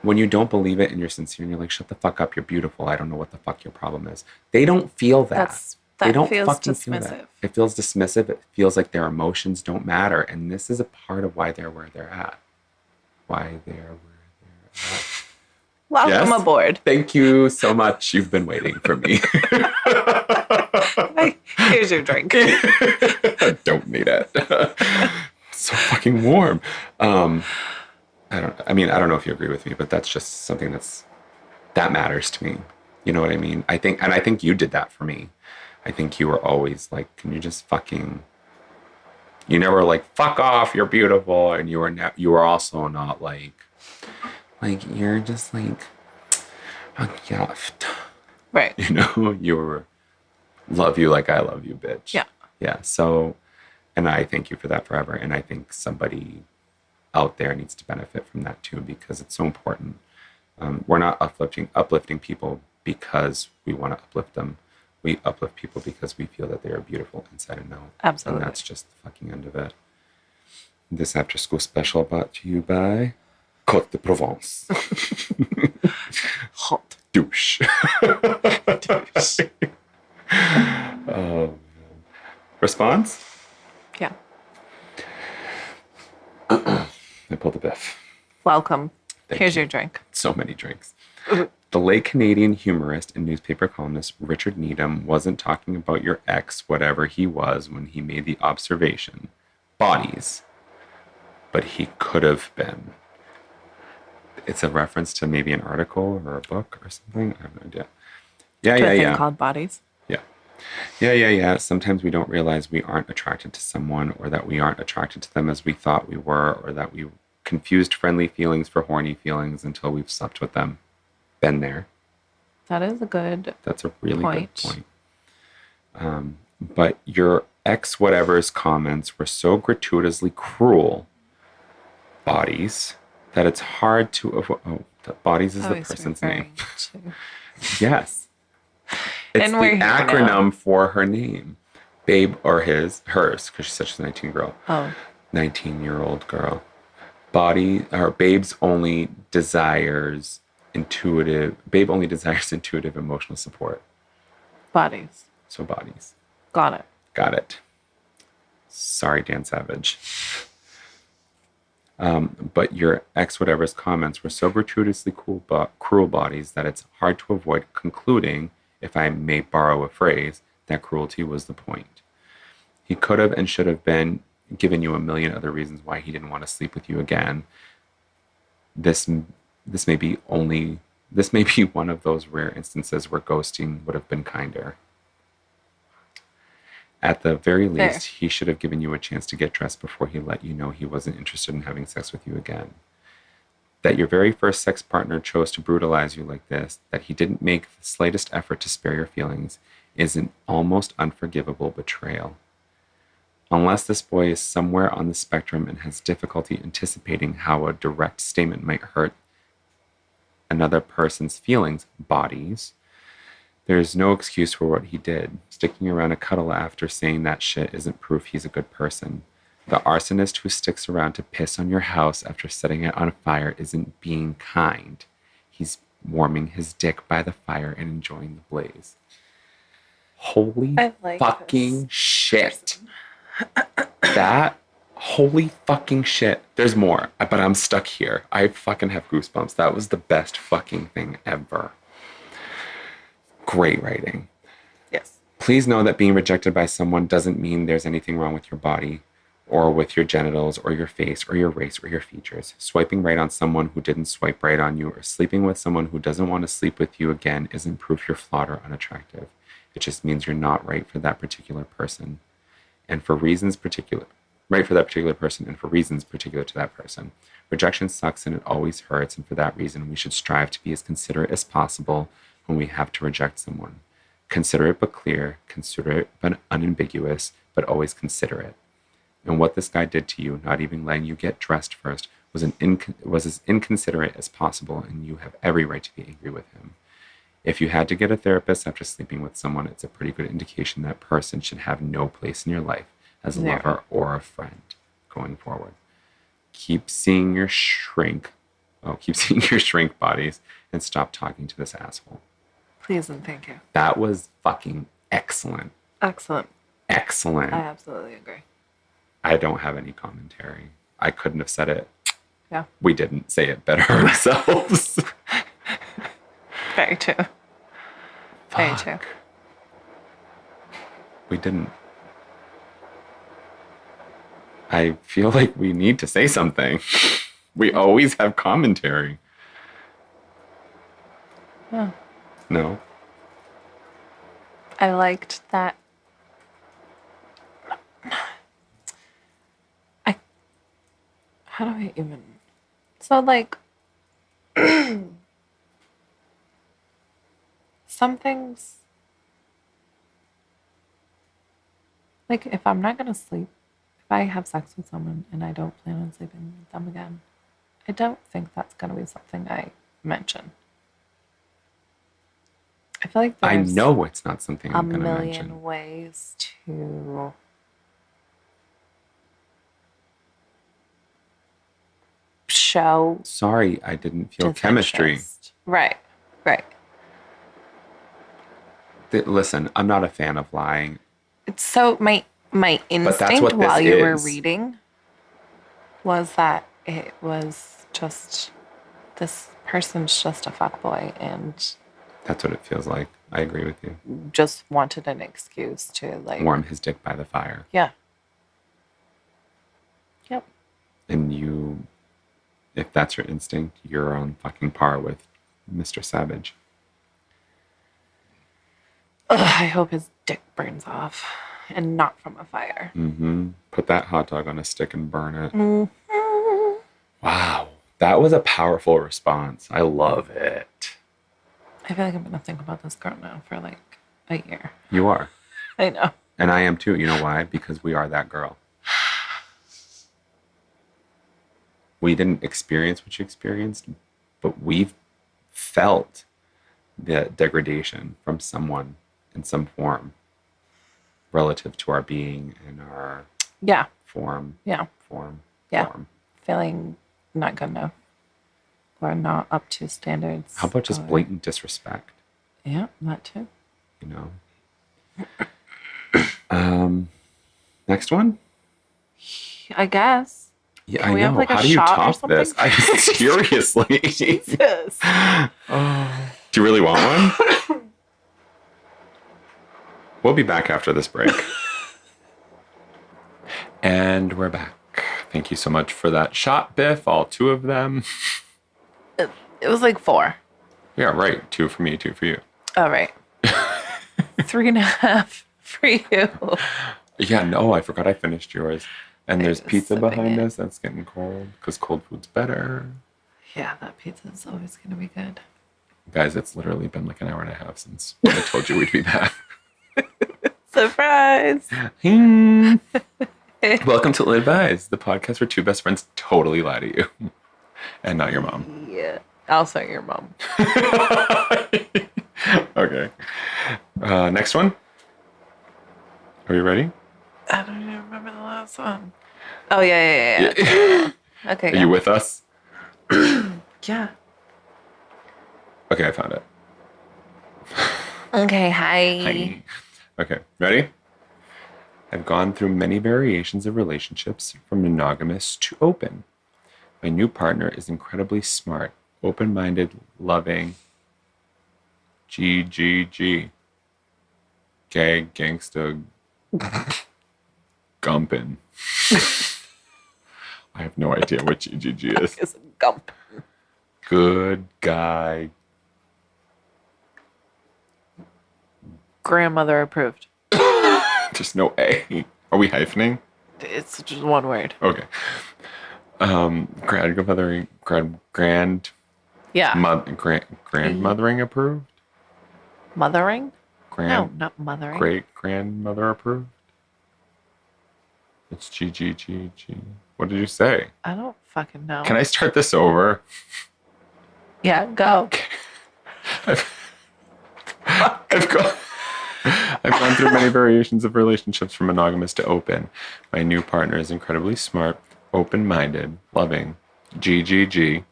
Speaker 1: don't believe it and you're sincere and you're like, shut the fuck up, you're beautiful, I don't know what the fuck your problem is. They don't feel that. They don't
Speaker 2: feels
Speaker 1: fucking
Speaker 2: dismissive.
Speaker 1: feel that. It feels dismissive. It feels like their emotions don't matter. And this is a part of why they're where they're at.
Speaker 2: Welcome aboard.
Speaker 1: Thank you so much. You've been waiting for me.
Speaker 2: Here's your drink.
Speaker 1: Don't need it. It's so fucking warm. I don't know if you agree with me, but that's just something that matters to me. You know what I mean? I think you did that for me. I think you were always like, can you just fucking, you never like, fuck off, you're beautiful. And you were also not like you're just like, yeah.
Speaker 2: Right.
Speaker 1: You were, love you like I love you, bitch.
Speaker 2: Yeah.
Speaker 1: Yeah. So, and I thank you for that forever. And I think somebody out there needs to benefit from that too, because it's so important. We're not uplifting people because we want to uplift them. We uplift people because we feel that they are beautiful inside and out.
Speaker 2: Absolutely.
Speaker 1: And that's just the fucking end of it. This after school special brought to you by Cotes de Provence.
Speaker 2: Hot.
Speaker 1: Douche.
Speaker 2: Douche.
Speaker 1: Response?
Speaker 2: Yeah.
Speaker 1: I pulled a biff.
Speaker 2: Welcome.
Speaker 1: Thank
Speaker 2: Here's
Speaker 1: you.
Speaker 2: your drink.
Speaker 1: So many drinks. The late Canadian humorist and newspaper columnist Richard Needham wasn't talking about your ex, whatever he was, when he made the observation. Bodies. But he could have been. It's a reference to maybe an article or a book or something. I have no idea.
Speaker 2: To a thing
Speaker 1: Yeah.
Speaker 2: called bodies.
Speaker 1: Yeah. Sometimes we don't realize we aren't attracted to someone, or that we aren't attracted to them as we thought we were, or that we confused friendly feelings for horny feelings until we've slept with them. Been there.
Speaker 2: That is a good
Speaker 1: That's a really
Speaker 2: point.
Speaker 1: good point. But your ex whatever's comments were so gratuitously cruel, bodies, that it's hard to avoid. Oh, bodies is the
Speaker 2: he's
Speaker 1: person's name.
Speaker 2: referring to-
Speaker 1: Yes. It's
Speaker 2: And
Speaker 1: the
Speaker 2: we're here
Speaker 1: acronym
Speaker 2: now.
Speaker 1: for her name. Babe, or hers, because she's such a
Speaker 2: Oh,
Speaker 1: 19-year-old girl. Babe only desires intuitive emotional support.
Speaker 2: bodies.
Speaker 1: So bodies.
Speaker 2: Got it.
Speaker 1: Got it. Sorry, Dan Savage. But your ex whatever's comments were so gratuitously cruel bodies that it's hard to avoid concluding, if I may borrow a phrase, that cruelty was the point. He could have and should have been given you a million other reasons why he didn't want to sleep with you again. This may be one of those rare instances where ghosting would have been kinder. At the very least, he should have given you a chance to get dressed before he let you know he wasn't interested in having sex with you again. That your very first sex partner chose to brutalize you like this, that he didn't make the slightest effort to spare your feelings, is an almost unforgivable betrayal. Unless this boy is somewhere on the spectrum and has difficulty anticipating how a direct statement might hurt another person's feelings, bodies, there's no excuse for what he did. Sticking around a cuddle after saying that shit isn't proof he's a good person. The arsonist who sticks around to piss on your house after setting it on fire isn't being kind. He's warming his dick by the fire and enjoying the blaze. Holy fucking shit. Holy fucking shit. There's more, but I'm stuck here. I fucking have goosebumps. That was the best fucking thing ever. Great writing.
Speaker 2: Yes.
Speaker 1: Please know that being rejected by someone doesn't mean there's anything wrong with your body, or with your genitals, or your face, or your race, or your features. Swiping right on someone who didn't swipe right on you, or sleeping with someone who doesn't want to sleep with you again isn't proof you're flawed or unattractive. It just means you're not right for that particular person. And for reasons particular to that person. Rejection sucks and it always hurts, and for that reason we should strive to be as considerate as possible when we have to reject someone. Considerate but clear, considerate but unambiguous, but always considerate. And what this guy did to you, not even letting you get dressed first, was as inconsiderate as possible, and you have every right to be angry with him. If you had to get a therapist after sleeping with someone, it's a pretty good indication that person should have no place in your life as a lover or a friend going forward. Keep seeing your shrink bodies and stop talking to this asshole.
Speaker 2: Please and thank you.
Speaker 1: That was fucking excellent.
Speaker 2: Excellent.
Speaker 1: Excellent.
Speaker 2: I absolutely agree.
Speaker 1: I don't have any commentary. I couldn't have said it.
Speaker 2: Yeah.
Speaker 1: We didn't say it better ourselves.
Speaker 2: Very true. Very
Speaker 1: Fuck.
Speaker 2: true.
Speaker 1: We didn't. I feel like we need to say something. We always have commentary.
Speaker 2: Yeah.
Speaker 1: No.
Speaker 2: I liked that. How do I even? So like, some things, like if I'm not gonna sleep, if I have sex with someone and I don't plan on sleeping with them again, I don't think that's gonna be something I mention. I feel like
Speaker 1: I
Speaker 2: there's
Speaker 1: know it's not something
Speaker 2: a
Speaker 1: I'm going to
Speaker 2: million
Speaker 1: mention.
Speaker 2: ways to show
Speaker 1: Sorry, I didn't feel chemistry.
Speaker 2: disinterest. Right.
Speaker 1: Listen, I'm not a fan of lying.
Speaker 2: So my instinct
Speaker 1: what
Speaker 2: while
Speaker 1: this
Speaker 2: you were
Speaker 1: is.
Speaker 2: reading was that it was just this person's just a fuckboy and
Speaker 1: That's what it feels like. I agree with you.
Speaker 2: just wanted an excuse to like
Speaker 1: Warm his dick by the fire.
Speaker 2: Yeah. Yep.
Speaker 1: And you, if that's your instinct, you're on fucking par with Mr. Savage.
Speaker 2: Ugh, I hope his dick burns off and not from a fire.
Speaker 1: Mm-hmm. Put that hot dog on a stick and burn it.
Speaker 2: Mm-hmm.
Speaker 1: Wow. That was a powerful response. I love it.
Speaker 2: I feel like I'm gonna think about this girl now for like a year.
Speaker 1: You are.
Speaker 2: I know.
Speaker 1: And I am too. You know why? Because we are that girl. We didn't experience what you experienced, but we've felt the degradation from someone in some form relative to our being and our form.
Speaker 2: Yeah.
Speaker 1: Form.
Speaker 2: Feeling not good enough or not up to standards.
Speaker 1: How about just blatant disrespect?
Speaker 2: Yeah, that too.
Speaker 1: You know? Next one?
Speaker 2: I guess.
Speaker 1: Yeah,
Speaker 2: Can
Speaker 1: I
Speaker 2: we
Speaker 1: know.
Speaker 2: have, like, a
Speaker 1: How do you
Speaker 2: shot or
Speaker 1: top
Speaker 2: something?
Speaker 1: this? Seriously.
Speaker 2: Jesus.
Speaker 1: Oh. Do you really want one? We'll be back after this break. And we're back. Thank you so much for that shot, Biff. All 2 of them.
Speaker 2: It was like 4.
Speaker 1: Yeah, right. 2 for me, 2 for you.
Speaker 2: All right. 3.5 for you.
Speaker 1: Yeah, no, I forgot I finished yours. And there's pizza
Speaker 2: sipping
Speaker 1: behind
Speaker 2: it.
Speaker 1: us that's getting cold because cold food's better.
Speaker 2: Yeah, that pizza is always going to be good.
Speaker 1: Guys, it's literally been like an hour and a half since I told you we'd be back.
Speaker 2: Surprise.
Speaker 1: Welcome to Ill Advised, the podcast where 2 best friends totally lie to you. And not your mom.
Speaker 2: Yeah. Also your mom.
Speaker 1: Okay. Next one. Are you ready?
Speaker 2: I don't even remember the last one. Oh, yeah. Okay.
Speaker 1: Are you with us?
Speaker 2: Yeah.
Speaker 1: Okay, I found it.
Speaker 2: Okay, hi.
Speaker 1: Hi. Okay, ready? I've gone through many variations of relationships from monogamous to open. My new partner is incredibly smart, open-minded, loving. GGG. Gay, gangsta, gumpin. I have no idea what GGG is.
Speaker 2: It's a gump.
Speaker 1: Good guy.
Speaker 2: Grandmother approved.
Speaker 1: There's no A. Are we hyphening?
Speaker 2: It's just one word.
Speaker 1: Okay. Grandmothering,
Speaker 2: Yeah.
Speaker 1: grandmothering approved?
Speaker 2: Mothering?
Speaker 1: Grand,
Speaker 2: No, not mothering.
Speaker 1: Great grandmother approved? It's GGGG. What did you say?
Speaker 2: I don't fucking know.
Speaker 1: Can I start this over?
Speaker 2: Yeah, go.
Speaker 1: I've gone through many variations of relationships from monogamous to open. My new partner is incredibly smart, open-minded, loving. GGG.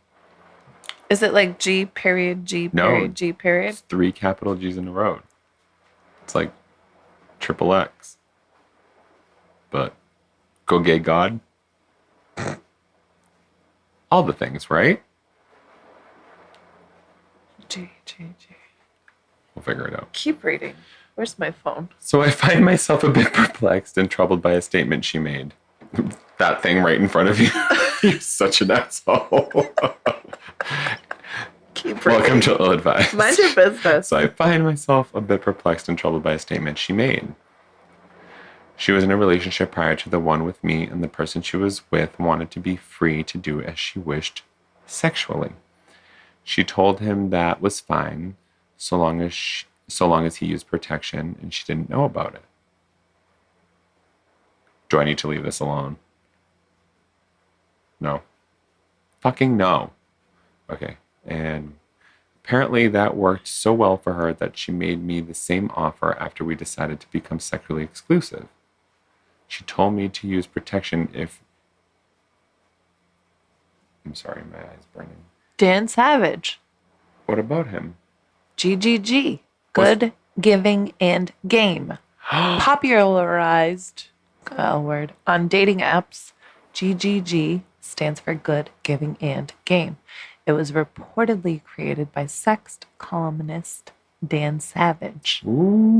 Speaker 2: Is it like G period, G period,
Speaker 1: No.
Speaker 2: G period?
Speaker 1: It's 3 capital G's in a row. It's like triple X. But go gay God. All the things, right?
Speaker 2: G, G, G.
Speaker 1: We'll figure it out.
Speaker 2: Keep reading. Where's my phone?
Speaker 1: So I find myself a bit perplexed and troubled by a statement she made. That thing right in front of you. You're such an asshole.
Speaker 2: Keep reading.
Speaker 1: Welcome to Ill Advised.
Speaker 2: Mind your business.
Speaker 1: So I find myself a bit perplexed and troubled by a statement she made. She was in a relationship prior to the one with me, and the person she was with wanted to be free to do as she wished sexually. She told him that was fine, so long as he used protection, and she didn't know about it. Do I need to leave this alone? No. Fucking no. Okay. And apparently that worked so well for her that she made me the same offer after we decided to become sexually exclusive. She told me to use protection if I'm sorry, my eye's burning.
Speaker 2: Dan Savage.
Speaker 1: What about him?
Speaker 2: GGG. Good, giving, and game. Popularized word on dating apps. GGG stands for good, giving, and game. It was reportedly created by sex columnist Dan Savage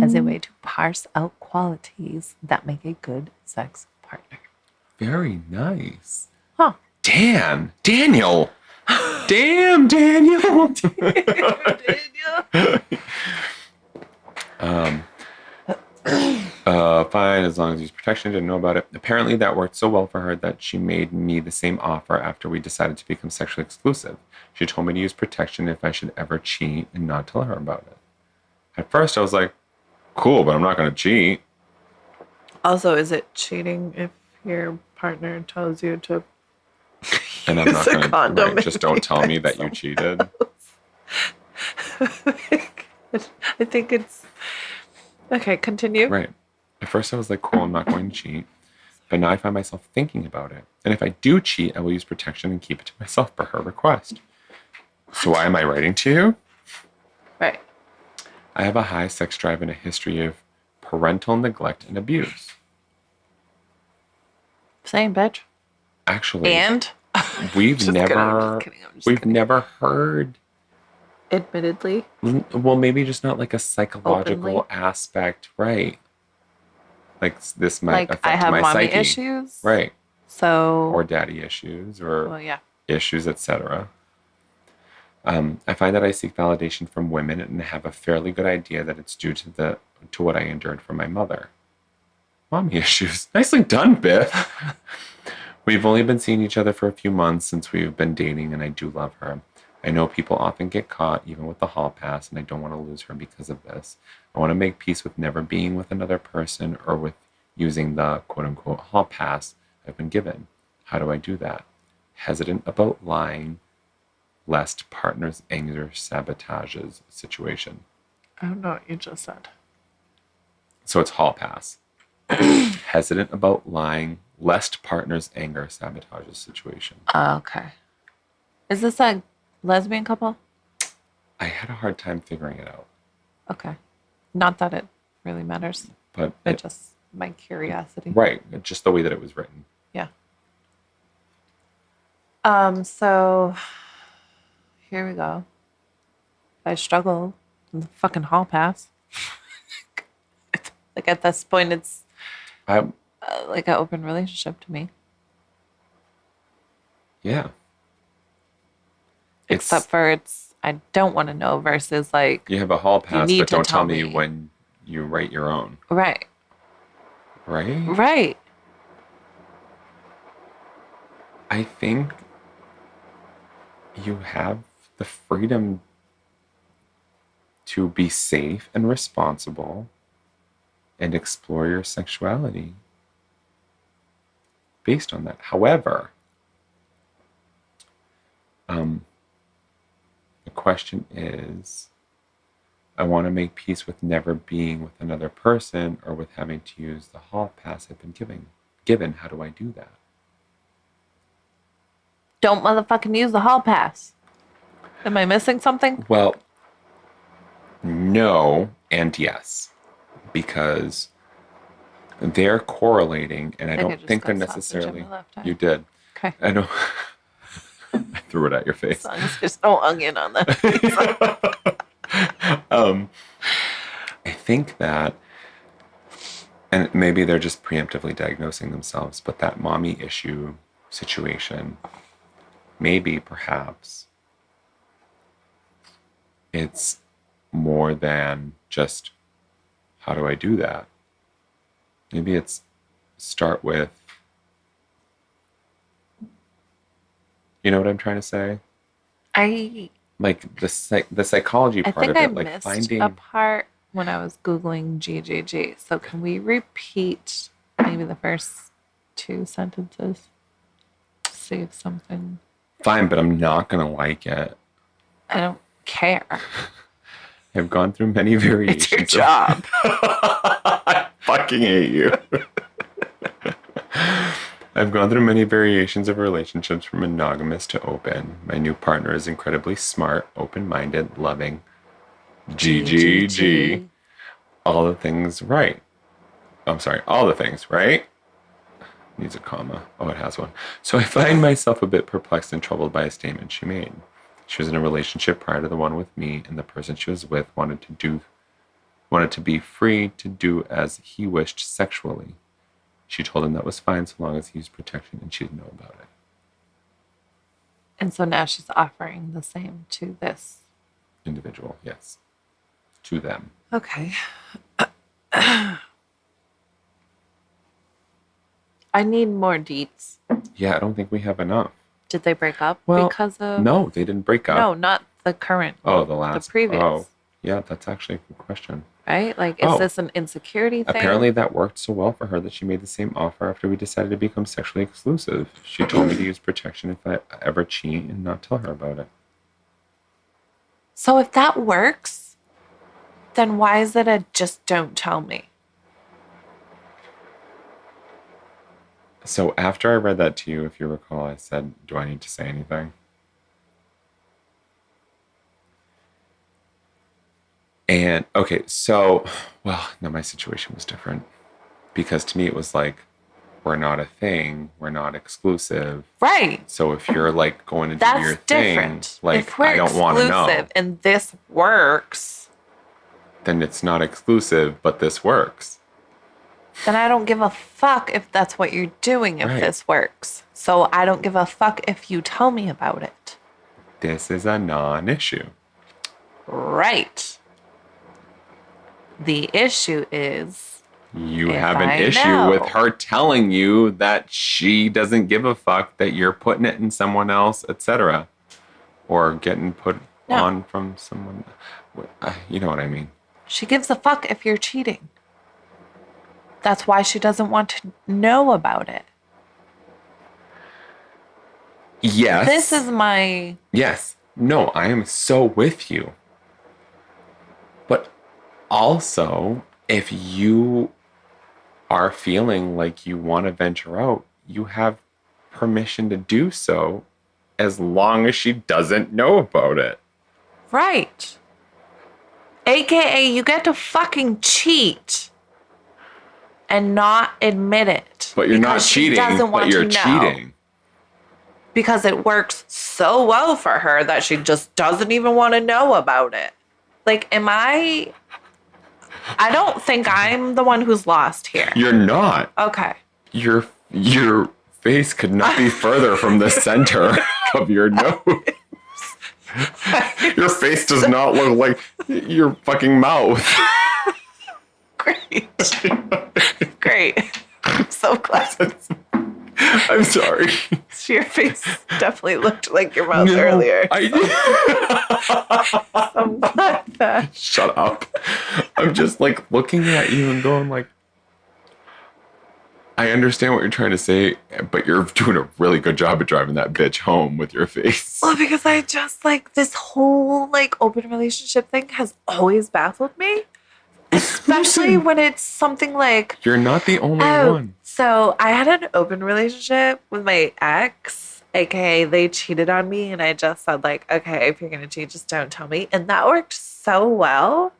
Speaker 2: as a way to parse out qualities that make a good sex partner.
Speaker 1: Very nice.
Speaker 2: Huh.
Speaker 1: Daniel. Damn, Daniel. Fine, as long as he's protection, didn't know about it. Apparently that worked so well for her that she made me the same offer after we decided to become sexually exclusive. She told me to use protection if I should ever cheat and not tell her about it. At first I was like, cool, but I'm not going to cheat.
Speaker 2: Also, is it cheating if your partner tells you to
Speaker 1: And I'm not going to, right, just don't tell me that you cheated.
Speaker 2: I think it's... Okay, continue.
Speaker 1: Right. At first I was like, cool, I'm not going to cheat. But now I find myself thinking about it. And if I do cheat, I will use protection and keep it to myself per her request. So why am I writing to you?
Speaker 2: Right.
Speaker 1: I have a high sex drive and a history of parental neglect and abuse.
Speaker 2: Same, bitch.
Speaker 1: Actually,
Speaker 2: And?
Speaker 1: we've
Speaker 2: Just
Speaker 1: never,
Speaker 2: kidding, I'm just kidding, I'm just
Speaker 1: we've
Speaker 2: kidding.
Speaker 1: never heard,
Speaker 2: Admittedly.
Speaker 1: well, maybe just not like a psychological
Speaker 2: Openly.
Speaker 1: aspect, right? Like this might
Speaker 2: Like,
Speaker 1: affect
Speaker 2: I have
Speaker 1: my
Speaker 2: mommy
Speaker 1: psyche.
Speaker 2: issues.
Speaker 1: Right.
Speaker 2: So...
Speaker 1: Or daddy issues or
Speaker 2: Well, yeah.
Speaker 1: issues, etc. I find that I seek validation from women and have a fairly good idea that it's due to what I endured from my mother. Mommy issues. Nicely done, Biff. We've only been seeing each other for a few months since we've been dating, and I do love her. I know people often get caught, even with the hall pass, and I don't want to lose her because of this. I want to make peace with never being with another person or with using the quote-unquote hall pass I've been given. How do I do that? Hesitant about lying, lest partner's anger sabotages situation.
Speaker 2: I don't know what you just said.
Speaker 1: So it's hall pass. Hesitant about lying, lest partner's anger sabotages situation.
Speaker 2: Okay. Is this a lesbian couple?
Speaker 1: I had a hard time figuring it out.
Speaker 2: Okay. Not that it really matters,
Speaker 1: But
Speaker 2: but just my curiosity.
Speaker 1: right, just the way that it was written.
Speaker 2: Yeah. So here we go. I struggle with the fucking hall pass. Like at this point, it's
Speaker 1: I
Speaker 2: like an open relationship to me.
Speaker 1: Yeah.
Speaker 2: Except for I don't want to know versus like,
Speaker 1: you have a hall pass,
Speaker 2: need
Speaker 1: but
Speaker 2: to
Speaker 1: don't tell
Speaker 2: tell
Speaker 1: me
Speaker 2: me.
Speaker 1: when you write your own.
Speaker 2: right,
Speaker 1: Right?
Speaker 2: right.
Speaker 1: I think you have the freedom to be safe and responsible and explore your sexuality based on that. However, the question is, I want to make peace with never being with another person or with having to use the hall pass I've been given. How do I do that?
Speaker 2: Don't motherfucking use the hall pass. Am I missing something?
Speaker 1: Well, no and yes, because they're correlating, and I
Speaker 2: think I
Speaker 1: don't
Speaker 2: just
Speaker 1: think they're
Speaker 2: got sausage in
Speaker 1: necessarily.
Speaker 2: my left eye.
Speaker 1: You did.
Speaker 2: Okay.
Speaker 1: I know. I threw it at your face.
Speaker 2: As long as there's no onion on that pizza.
Speaker 1: I think that, and maybe they're just preemptively diagnosing themselves, but that mommy issue situation, maybe perhaps it's more than just, how do I do that? Maybe it's start with, you know what I'm trying to say? Like the psychology
Speaker 2: I
Speaker 1: part
Speaker 2: think
Speaker 1: of
Speaker 2: I
Speaker 1: it, like
Speaker 2: missed
Speaker 1: finding
Speaker 2: a part when I was Googling GGG. So can we repeat maybe the first two sentences? See if something...
Speaker 1: fine, but I'm not gonna like it.
Speaker 2: I don't care.
Speaker 1: I've gone through many variations.
Speaker 2: It's your job.
Speaker 1: I fucking hate you. I've gone through many variations of relationships from monogamous to open. My new partner is incredibly smart, open-minded, loving. GGG. All the things right. I'm sorry, all the things, right? Needs a comma. Oh, it has one. So I find myself a bit perplexed and troubled by a statement she made. She was in a relationship prior to the one with me, and the person she was with wanted to be free to do as he wished sexually. She told him that was fine so long as he used protection and she didn't know about it.
Speaker 2: And so now she's offering the same to this
Speaker 1: Individual, yes. To them.
Speaker 2: Okay. I need more deets.
Speaker 1: Yeah, I don't think we have enough.
Speaker 2: Did they break up
Speaker 1: Well,
Speaker 2: because of...
Speaker 1: No, they didn't break up.
Speaker 2: No, not the current.
Speaker 1: Oh, the last.
Speaker 2: The previous.
Speaker 1: Oh, yeah, that's actually a good question.
Speaker 2: Right? Like, is this an insecurity thing?
Speaker 1: Apparently that worked so well for her that she made the same offer after we decided to become sexually exclusive. She told me to use protection if I ever cheat and not tell her about it.
Speaker 2: So if that works, then why is it a just don't tell me?
Speaker 1: So after I read that to you, if you recall, I said, do I need to say anything? And, okay, so, well, no, my situation was different. Because to me, it was like, we're not a thing. We're not exclusive.
Speaker 2: Right.
Speaker 1: So if you're, like, going to do
Speaker 2: That's
Speaker 1: your thing,
Speaker 2: different.
Speaker 1: like,
Speaker 2: if we're
Speaker 1: I don't want to know.
Speaker 2: exclusive and this works,
Speaker 1: then it's not exclusive, but this works.
Speaker 2: then I don't give a fuck if that's what you're doing if
Speaker 1: Right.
Speaker 2: this works. So I don't give a fuck if you tell me about it.
Speaker 1: This is a non-issue.
Speaker 2: Right. The issue is
Speaker 1: You
Speaker 2: if
Speaker 1: have an
Speaker 2: I
Speaker 1: issue
Speaker 2: know.
Speaker 1: with her telling you that she doesn't give a fuck, that you're putting it in someone else, etc. Or getting put
Speaker 2: No.
Speaker 1: on from someone. You know what I mean.
Speaker 2: she gives a fuck if you're cheating. That's why she doesn't want to know about it.
Speaker 1: Yes.
Speaker 2: This is my...
Speaker 1: Yes. No, I am so with you. But also, if you are feeling like you want to venture out, you have permission to do so as long as she doesn't know about it.
Speaker 2: Right. AKA, you get to fucking cheat and not admit it.
Speaker 1: But you're not
Speaker 2: because she
Speaker 1: cheating,
Speaker 2: doesn't want
Speaker 1: but you're
Speaker 2: to know.
Speaker 1: cheating.
Speaker 2: Because it works so well for her that she just doesn't even want to know about it. Like, I don't think I'm the one who's lost here.
Speaker 1: You're not.
Speaker 2: Okay.
Speaker 1: Your face could not be further from the center of your nose. Your face does not look like your fucking mouth.
Speaker 2: Great. Great. I'm so glad.
Speaker 1: I'm sorry.
Speaker 2: Your face definitely looked like your mouth earlier. I'm glad that.
Speaker 1: Shut up. I'm just like looking at you and going like, I understand what you're trying to say, but you're doing a really good job of driving that bitch home with your face.
Speaker 2: Well, because I just like this whole like open relationship thing has always baffled me. Especially when it's something like,
Speaker 1: You're not the only one.
Speaker 2: So I had an open relationship with my ex, aka they cheated on me, and I just said like, okay, if you're gonna cheat, just don't tell me. And that worked so well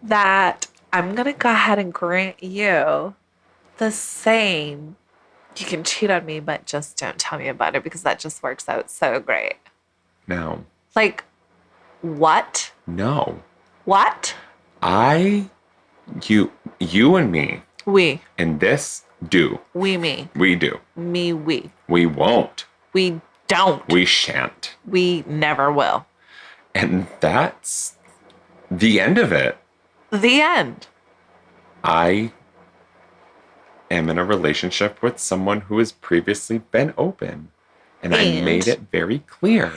Speaker 2: that I'm gonna go ahead and grant you the same. You can cheat on me, but just don't tell me about it because that just works out so great.
Speaker 1: No.
Speaker 2: Like, what?
Speaker 1: No.
Speaker 2: What?
Speaker 1: You and me,
Speaker 2: We.
Speaker 1: and this do.
Speaker 2: We, me.
Speaker 1: We do.
Speaker 2: Me, we.
Speaker 1: We won't.
Speaker 2: We don't.
Speaker 1: We shan't.
Speaker 2: We never will.
Speaker 1: And that's the end of it.
Speaker 2: The end.
Speaker 1: I am in a relationship with someone who has previously been open. And I made it very clear.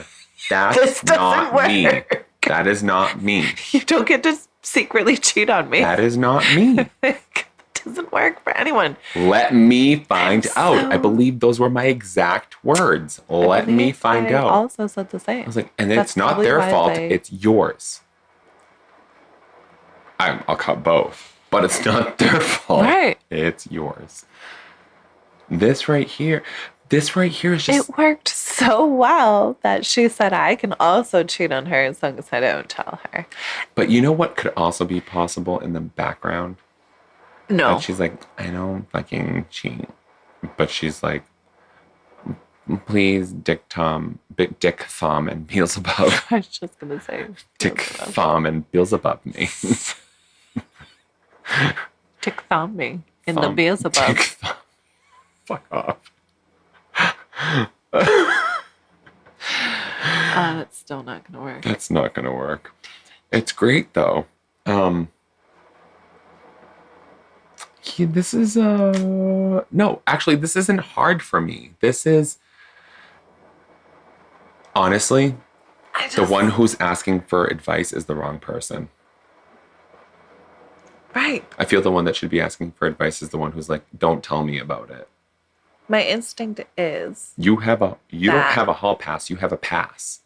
Speaker 1: That's
Speaker 2: This doesn't
Speaker 1: not me.
Speaker 2: work.
Speaker 1: That is not me.
Speaker 2: You don't get to secretly cheat on me.
Speaker 1: That is not me.
Speaker 2: It doesn't work for anyone.
Speaker 1: Let me find out.
Speaker 2: so-
Speaker 1: I believe those were my exact words. Let me find
Speaker 2: I
Speaker 1: out.
Speaker 2: also said the same.
Speaker 1: I was like, and
Speaker 2: That's
Speaker 1: it's not
Speaker 2: probably
Speaker 1: their
Speaker 2: why
Speaker 1: fault.
Speaker 2: they-
Speaker 1: It's yours. I'll cut both, but it's not their fault.
Speaker 2: Right.
Speaker 1: It's yours. This right here is just...
Speaker 2: It worked so well that she said I can also cheat on her as long as I don't tell her.
Speaker 1: But you know what could also be possible in the background?
Speaker 2: No.
Speaker 1: That she's like, I don't fucking cheat. But she's like, please, Dick, Thom, and Beelzebub.
Speaker 2: I was just going to say.
Speaker 1: Dick, Thom, and Beelzebub me.
Speaker 2: Dick Thom me in the Beelzebub.
Speaker 1: Dick, Thom. Fuck off.
Speaker 2: It's still not going to work.
Speaker 1: That's not going to work. It's great, though. This is no, actually, this isn't hard for me. This is honestly the one who's asking for advice is the wrong person.
Speaker 2: Right.
Speaker 1: I feel the one that should be asking for advice is the one who's like, don't tell me about it.
Speaker 2: My instinct is
Speaker 1: you don't have a hall pass, you have a pass.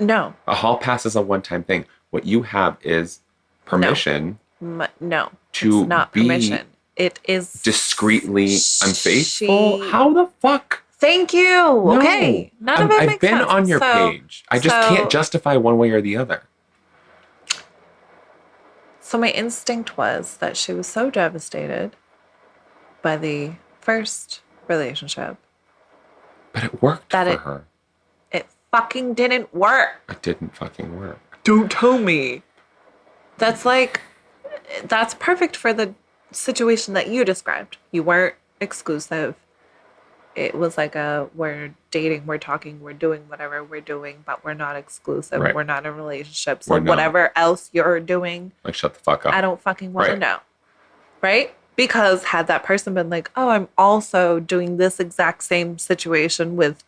Speaker 2: No.
Speaker 1: A hall pass is a one-time thing. What you have is permission.
Speaker 2: No.
Speaker 1: To
Speaker 2: it's not
Speaker 1: be
Speaker 2: permission. It is
Speaker 1: discreetly unfaithful. How the fuck?
Speaker 2: Thank you.
Speaker 1: No.
Speaker 2: Okay. None of it
Speaker 1: I've
Speaker 2: makes
Speaker 1: been
Speaker 2: sense.
Speaker 1: on your page. I just can't justify one way or the other.
Speaker 2: So my instinct was that she was so devastated by the first relationship.
Speaker 1: But it worked for her.
Speaker 2: It fucking didn't work.
Speaker 1: It didn't fucking work.
Speaker 2: Don't tell me. That's perfect for the situation that you described. You weren't exclusive. It was like we're dating, we're talking, we're doing whatever we're doing, but we're not exclusive. Right. We're not in a relationship. So whatever else you're doing,
Speaker 1: like, shut the fuck up.
Speaker 2: I don't fucking want to know. Right? Because had that person been like, oh, I'm also doing this exact same situation with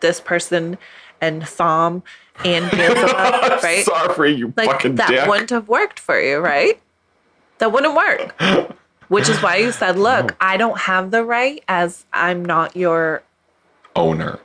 Speaker 2: this person and Thom and Beelzebub, right?
Speaker 1: Sorry, you fucking dick.
Speaker 2: That wouldn't have worked for you, right? That wouldn't work. Which is why you said, look, I don't have the right as I'm not your
Speaker 1: owner.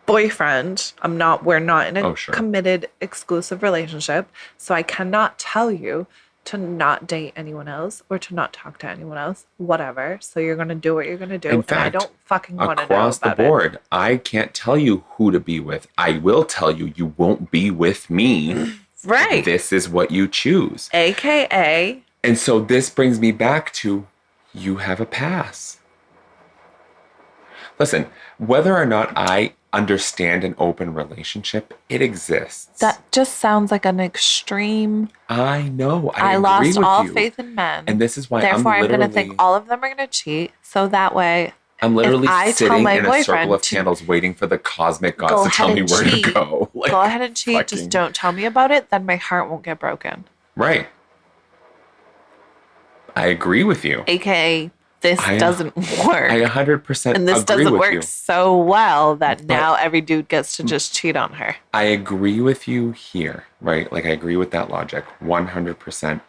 Speaker 2: Boyfriend. We're not in a committed exclusive relationship. So I cannot tell you to not date anyone else or to not talk to anyone else, whatever. So you're going to do what you're going to do.
Speaker 1: In fact,
Speaker 2: and I don't fucking want to know
Speaker 1: across the board, I can't tell you who to be with. I will tell you, you won't be with me.
Speaker 2: Right.
Speaker 1: This is what you choose.
Speaker 2: AKA.
Speaker 1: And so this brings me back to, you have a pass. Listen, whether or not I understand an open relationship, it exists.
Speaker 2: That just sounds like an extreme.
Speaker 1: I know. I agree
Speaker 2: lost
Speaker 1: with
Speaker 2: all
Speaker 1: you.
Speaker 2: faith in men.
Speaker 1: And this is why
Speaker 2: therefore I'm going to think all of them are going to cheat. So that way,
Speaker 1: I'm literally sitting in a circle of
Speaker 2: to
Speaker 1: candles waiting for the cosmic gods to tell me where to go.
Speaker 2: Like, go ahead and cheat. Just don't tell me about it. Then my heart won't get broken.
Speaker 1: Right. I agree with you.
Speaker 2: AKA, this doesn't work.
Speaker 1: I 100%
Speaker 2: and this
Speaker 1: agree
Speaker 2: doesn't
Speaker 1: with
Speaker 2: work
Speaker 1: you.
Speaker 2: So well that now every dude gets to just cheat on her.
Speaker 1: I agree with you here, right? Like, I agree with that logic. 100%.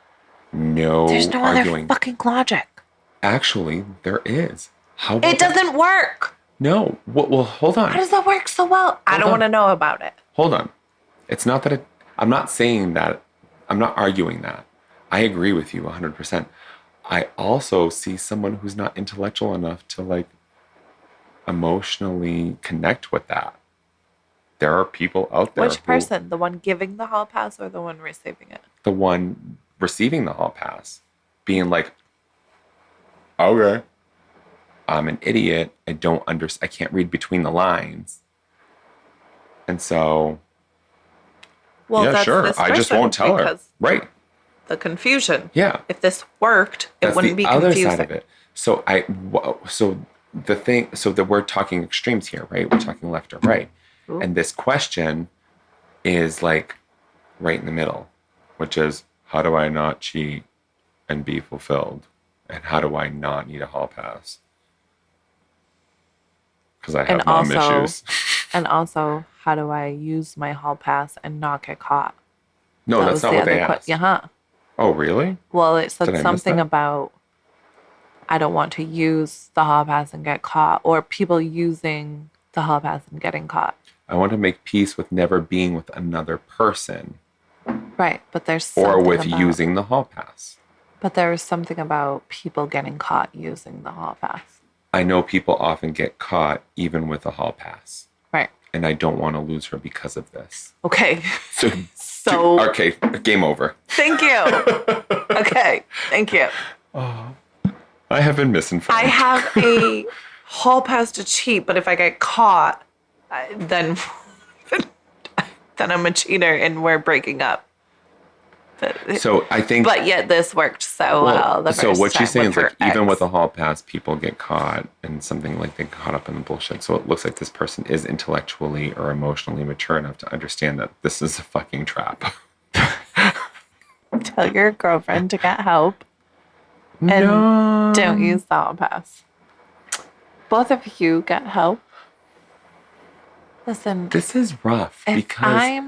Speaker 1: No
Speaker 2: There's no
Speaker 1: arguing.
Speaker 2: other fucking logic.
Speaker 1: Actually, there is. How
Speaker 2: it doesn't work.
Speaker 1: No. Well, hold on.
Speaker 2: How does that work so well? I don't want to know about it.
Speaker 1: Hold on. It's not that I'm not saying that. I'm not arguing that. I agree with you 100%. I also see someone who's not intellectual enough to, like, emotionally connect with that. There are people out there.
Speaker 2: Which person? The one giving the hall pass or the one receiving it?
Speaker 1: The one receiving the hall pass. Being like, okay, I'm an idiot. I can't read between the lines. And so, yeah, sure. I just won't tell her. Right.
Speaker 2: The confusion.
Speaker 1: Yeah.
Speaker 2: If this worked, it wouldn't be confusing.
Speaker 1: Other side of it. So we're talking extremes here, right? We're talking left or right. Ooh. And this question is like right in the middle, which is, how do I not cheat and be fulfilled? And how do I not need a hall pass? Because I have mom issues.
Speaker 2: And also, how do I use my hall pass and not get caught?
Speaker 1: No, that's not what they asked. Oh, really?
Speaker 2: Well, it said something about, I don't want to use the hall pass and get caught, or people using the hall pass and getting caught.
Speaker 1: I want to make peace with never being with another person.
Speaker 2: Right, but there's something
Speaker 1: or with using the hall pass.
Speaker 2: But there was something about people getting caught using the hall pass.
Speaker 1: I know people often get caught even with a hall pass.
Speaker 2: Right.
Speaker 1: And I don't want to lose her because of this.
Speaker 2: Okay.
Speaker 1: So okay, game over.
Speaker 2: Thank you. Okay, thank you.
Speaker 1: Oh, I have been misinformed.
Speaker 2: I have a hall pass to cheat, but if I get caught, then I'm a cheater and we're breaking up.
Speaker 1: So I think...
Speaker 2: But yet this worked so well.
Speaker 1: So what she's saying is like, even with
Speaker 2: a
Speaker 1: a hall pass, people get caught in something like they get caught up in the bullshit. So it looks like this person is intellectually or emotionally mature enough to understand that this is a fucking trap.
Speaker 2: Tell your girlfriend to get help. And don't use the hall pass. Both of you get help. Listen.
Speaker 1: This is rough because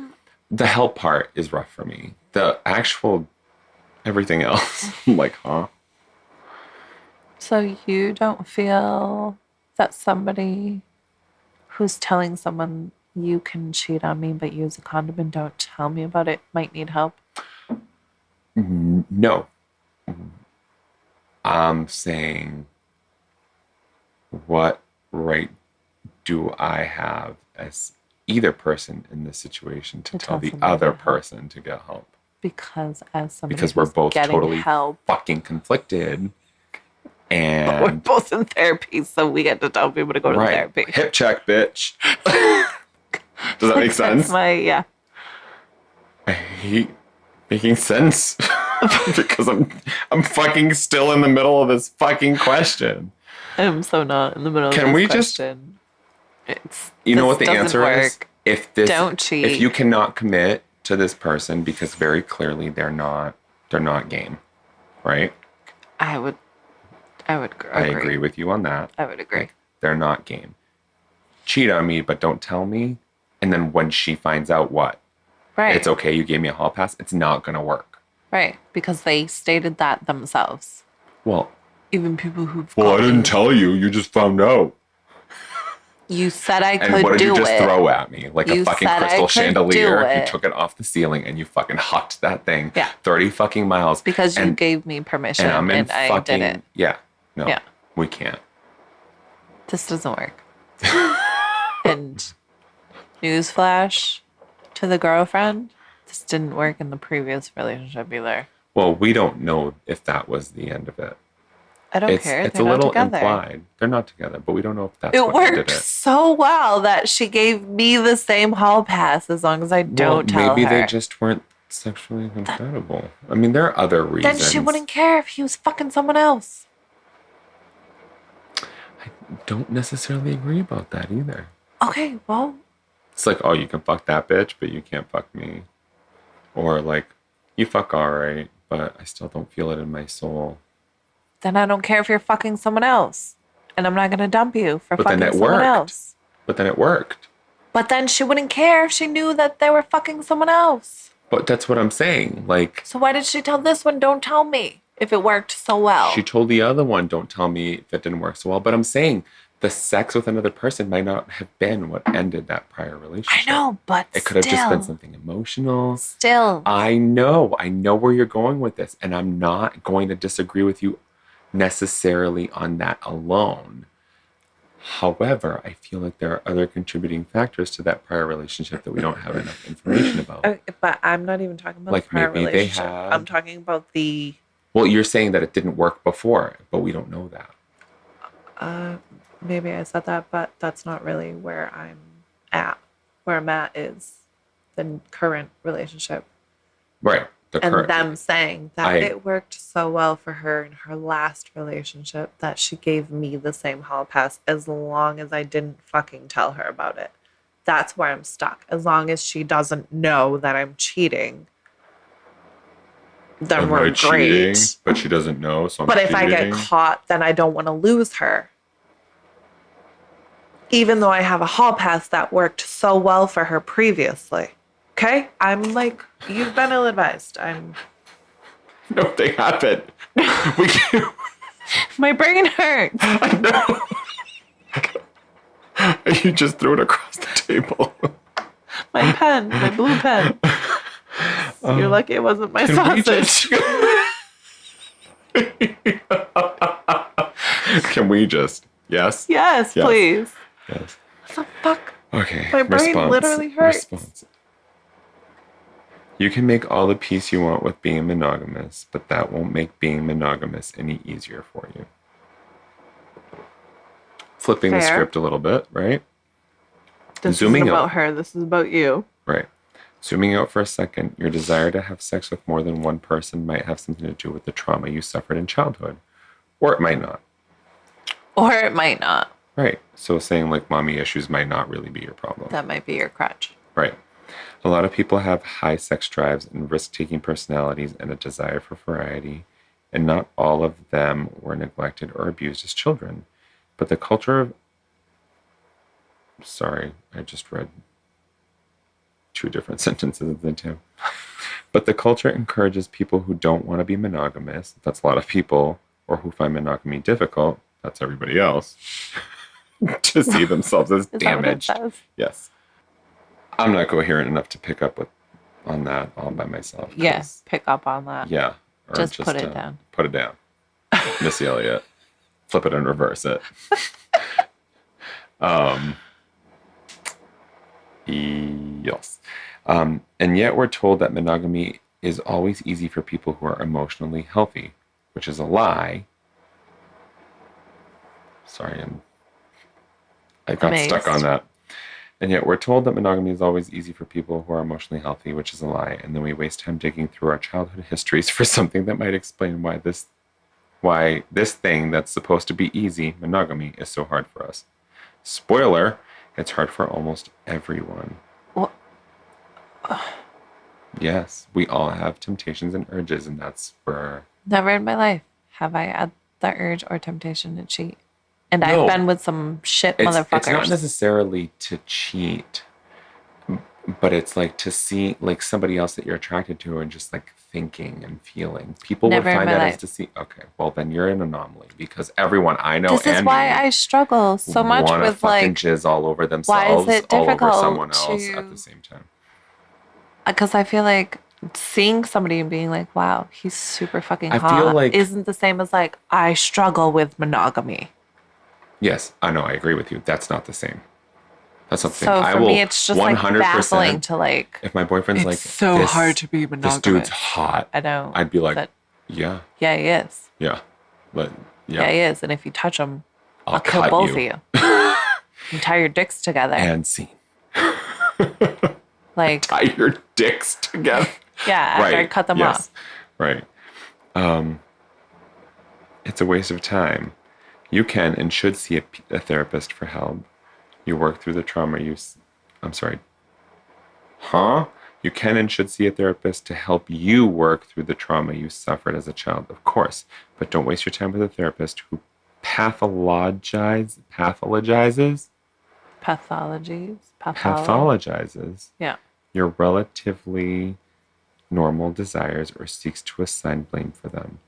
Speaker 1: the help part is rough for me. The actual everything else, I'm like, huh?
Speaker 2: So you don't feel that somebody who's telling someone you can cheat on me but use a condom and don't tell me about it might need help?
Speaker 1: No. I'm saying, what right do I have as either person in this situation to tell the other person to get help?
Speaker 2: Because
Speaker 1: we're both totally
Speaker 2: help,
Speaker 1: fucking conflicted, and
Speaker 2: but we're both in therapy, so we get to tell people to go to therapy.
Speaker 1: Hip check, bitch. Does that make sense?
Speaker 2: Yeah.
Speaker 1: I hate making sense because I'm fucking still in the middle of this fucking question.
Speaker 2: I'm so not in the middle of this question.
Speaker 1: You know what the answer is?
Speaker 2: Don't cheat.
Speaker 1: If you cannot commit to this person because very clearly they're not game, right?
Speaker 2: I would agree.
Speaker 1: I agree with you on that.
Speaker 2: I would agree.
Speaker 1: Like, they're not game. Cheat on me, but don't tell me. And then when she finds out what?
Speaker 2: Right.
Speaker 1: It's okay, you gave me a hall pass. It's not going to work.
Speaker 2: Right. Because they stated that themselves.
Speaker 1: Well,
Speaker 2: even people who've...
Speaker 1: Well, I didn't tell you. You just found out.
Speaker 2: You said I could do it.
Speaker 1: And what did you just throw at me? Like a fucking crystal chandelier. You took it off the ceiling and you fucking hucked that thing 30 fucking miles.
Speaker 2: Because you gave me permission and I did it.
Speaker 1: Yeah. No, we can't.
Speaker 2: This doesn't work. And newsflash to the girlfriend, this didn't work in the previous relationship either.
Speaker 1: Well, we don't know if that was the end of it.
Speaker 2: I don't care.
Speaker 1: It's a little implied. They're not together, but we don't know if that's what did it.
Speaker 2: It worked so well that she gave me the same hall pass as long as I don't tell her.
Speaker 1: Maybe they just weren't sexually compatible. I mean, there are other reasons.
Speaker 2: Then she wouldn't care if he was fucking someone else.
Speaker 1: I don't necessarily agree about that either.
Speaker 2: Okay, well.
Speaker 1: It's like, oh, you can fuck that bitch, but you can't fuck me. Or like, you fuck all right, but I still don't feel it in my soul.
Speaker 2: Then I don't care if you're fucking someone else. And I'm not going to dump you for fucking someone else.
Speaker 1: But then it worked.
Speaker 2: But then she wouldn't care if she knew that they were fucking someone else.
Speaker 1: But that's what I'm saying. Like,
Speaker 2: so why did she tell this one, don't tell me, if it worked so well?
Speaker 1: She told the other one, don't tell me if it didn't work so well. But I'm saying the sex with another person might not have been what ended that prior relationship.
Speaker 2: I know, but
Speaker 1: it could have just been something emotional.
Speaker 2: Still.
Speaker 1: I know where you're going with this. And I'm not going to disagree with you necessarily on that alone. However, I feel like there are other contributing factors to that prior relationship that we don't have enough information about.
Speaker 2: But I'm not even talking about
Speaker 1: like
Speaker 2: the prior
Speaker 1: maybe
Speaker 2: relationship.
Speaker 1: They have.
Speaker 2: I'm talking about the...
Speaker 1: Well, you're saying that it didn't work before, but we don't know that.
Speaker 2: Maybe I said that, but that's not really where I'm at. Where I'm at is the current relationship.
Speaker 1: Right.
Speaker 2: And them saying that it worked so well for her in her last relationship that she gave me the same hall pass as long as I didn't fucking tell her about it. That's where I'm stuck. As long as she doesn't know that I'm cheating, then we're great. Cheating,
Speaker 1: but she doesn't know, so
Speaker 2: But if I get caught, then I don't want to lose her. Even though I have a hall pass that worked so well for her previously. Okay? I'm like, you've been ill-advised.
Speaker 1: No, they haven't. We can't.
Speaker 2: My brain hurts.
Speaker 1: I know. You just threw it across the table.
Speaker 2: My pen, my blue pen. You're lucky it wasn't my sausage.
Speaker 1: Can we just, yes?
Speaker 2: Yes,
Speaker 1: Yes.
Speaker 2: please.
Speaker 1: Yes.
Speaker 2: What the fuck?
Speaker 1: Okay.
Speaker 2: My brain literally hurts.
Speaker 1: Response. You can make all the peace you want with being monogamous, but that won't make being monogamous any easier for you. Flipping the
Speaker 2: Fair.
Speaker 1: script a little bit, right?
Speaker 2: This
Speaker 1: Zooming
Speaker 2: isn't about
Speaker 1: out.
Speaker 2: her. This is about you.
Speaker 1: Right. Zooming out for a second, your desire to have sex with more than one person might have something to do with the trauma you suffered in childhood. Or it might not.
Speaker 2: Or it might not.
Speaker 1: Right. So saying like mommy issues might not really be your problem.
Speaker 2: That might be your crutch.
Speaker 1: Right. A lot of people have high sex drives and risk-taking personalities and a desire for variety, and not all of them were neglected or abused as children. But the culture of... Sorry, I just read 2 different sentences of the two. But the culture encourages people who don't want to be monogamous, that's a lot of people, or who find monogamy difficult, that's everybody else, to see themselves as damaged.
Speaker 2: That what it says?
Speaker 1: Yes. I'm not coherent enough to pick up on that all by myself.
Speaker 2: Yes, pick up on that.
Speaker 1: Yeah. Or
Speaker 2: Just put it down.
Speaker 1: Put it down. Missy Elliott. Flip it and reverse it. Yes. And yet we're told that monogamy is always easy for people who are emotionally healthy, which is a lie. Sorry, I got stuck on that. And yet we're told that monogamy is always easy for people who are emotionally healthy, which is a lie. And then we waste time digging through our childhood histories for something that might explain why this thing that's supposed to be easy, monogamy, is so hard for us. Spoiler, it's hard for almost everyone.
Speaker 2: What?
Speaker 1: Yes, we all have temptations and urges, and that's where...
Speaker 2: Never in my life have I had the urge or temptation to cheat. And
Speaker 1: No.
Speaker 2: I've been with some shit motherfuckers.
Speaker 1: It's not necessarily to cheat, but it's like to see like somebody else that you're attracted to and just like thinking and feeling. People
Speaker 2: Never in
Speaker 1: would find
Speaker 2: my
Speaker 1: that
Speaker 2: life.
Speaker 1: as to see. Okay, well then you're an anomaly because everyone I know
Speaker 2: This is
Speaker 1: and
Speaker 2: why
Speaker 1: me
Speaker 2: I struggle so much
Speaker 1: wanna
Speaker 2: with
Speaker 1: fucking
Speaker 2: like,
Speaker 1: jizz all over
Speaker 2: why
Speaker 1: themselves,
Speaker 2: is it
Speaker 1: all over
Speaker 2: difficult
Speaker 1: someone else
Speaker 2: to-
Speaker 1: at the same time.
Speaker 2: because I feel like seeing somebody and being like, wow, he's super fucking
Speaker 1: I
Speaker 2: hot,
Speaker 1: feel like-
Speaker 2: isn't the same as like, I struggle with monogamy.
Speaker 1: Yes, I know. I agree with you. That's not the same. That's not the same.
Speaker 2: So
Speaker 1: I
Speaker 2: for
Speaker 1: will
Speaker 2: me, it's just like
Speaker 1: 100%,
Speaker 2: baffling to like,
Speaker 1: if my boyfriend's
Speaker 2: it's
Speaker 1: like,
Speaker 2: so
Speaker 1: this,
Speaker 2: hard to be monogamous.
Speaker 1: this dude's hot,
Speaker 2: I know.
Speaker 1: I'd be like,
Speaker 2: that,
Speaker 1: yeah,
Speaker 2: yeah, he is.
Speaker 1: yeah, but
Speaker 2: Yeah, he is. And if you touch him,
Speaker 1: I'll
Speaker 2: I'll kill
Speaker 1: cut
Speaker 2: both
Speaker 1: you.
Speaker 2: of you. And tie your dicks together.
Speaker 1: And scene.
Speaker 2: Like,
Speaker 1: Tie your dicks together.
Speaker 2: yeah, after I cut them off.
Speaker 1: Right. It's a waste of time. You can and should see a therapist for help. You work through the trauma you... I'm sorry. Huh? You can and should see a therapist to help you work through the trauma you suffered as a child, of course. But don't waste your time with a therapist who pathologizes? Pathologizes
Speaker 2: Yeah.
Speaker 1: your relatively normal desires or seeks to assign blame for them.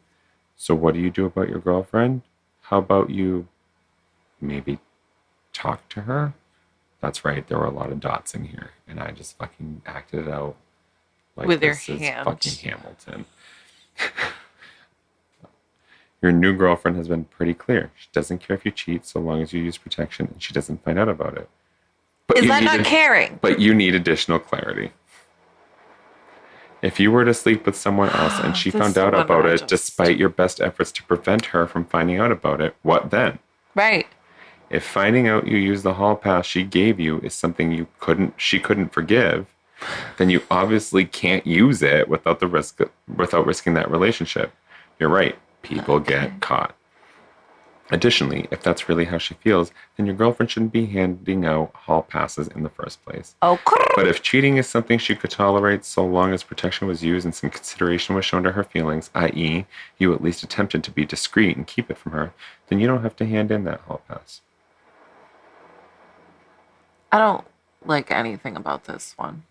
Speaker 1: So what do you do about your girlfriend? How about you maybe talk to her? That's right, there were a lot of dots in here, and I just fucking acted it out like
Speaker 2: With your
Speaker 1: this is
Speaker 2: hand.
Speaker 1: fucking Hamilton. Your new girlfriend has been pretty clear. She doesn't care if you cheat so long as you use protection and she doesn't find out about it. But
Speaker 2: Is
Speaker 1: you
Speaker 2: that
Speaker 1: need
Speaker 2: not caring?
Speaker 1: But you need additional clarity. If you were to sleep with someone else and she
Speaker 2: This
Speaker 1: found out
Speaker 2: one
Speaker 1: about
Speaker 2: I
Speaker 1: it
Speaker 2: just-
Speaker 1: despite your best efforts to prevent her from finding out about it, what then?
Speaker 2: Right.
Speaker 1: If finding out you used the hall pass she gave you is something she couldn't forgive, then you obviously can't use it without risking that relationship. You're right. People get caught. Additionally, if that's really how she feels, then your girlfriend shouldn't be handing out hall passes in the first place.
Speaker 2: Oh,
Speaker 1: But if cheating is something she could tolerate so long as protection was used and some consideration was shown to her feelings, i.e., you at least attempted to be discreet and keep it from her, then you don't have to hand in that hall pass.
Speaker 2: I don't like anything about this one.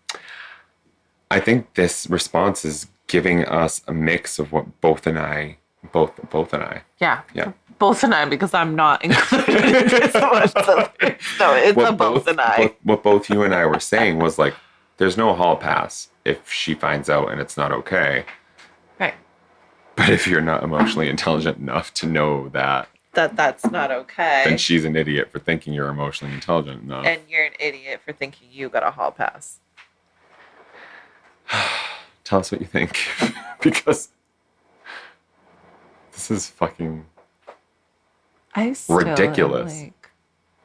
Speaker 1: I think this response is giving us a mix of what both and I.
Speaker 2: Yeah.
Speaker 1: Yeah.
Speaker 2: Both and I, because I'm not included in this one. So it's a both and I.
Speaker 1: What both you and I were saying was like, there's no hall pass if she finds out and it's not okay.
Speaker 2: Right.
Speaker 1: But if you're not emotionally intelligent enough to know that,
Speaker 2: that's not okay.
Speaker 1: then she's an idiot for thinking you're emotionally intelligent enough.
Speaker 2: And you're an idiot for thinking you got a hall pass.
Speaker 1: Tell us what you think. Because this is fucking ridiculous.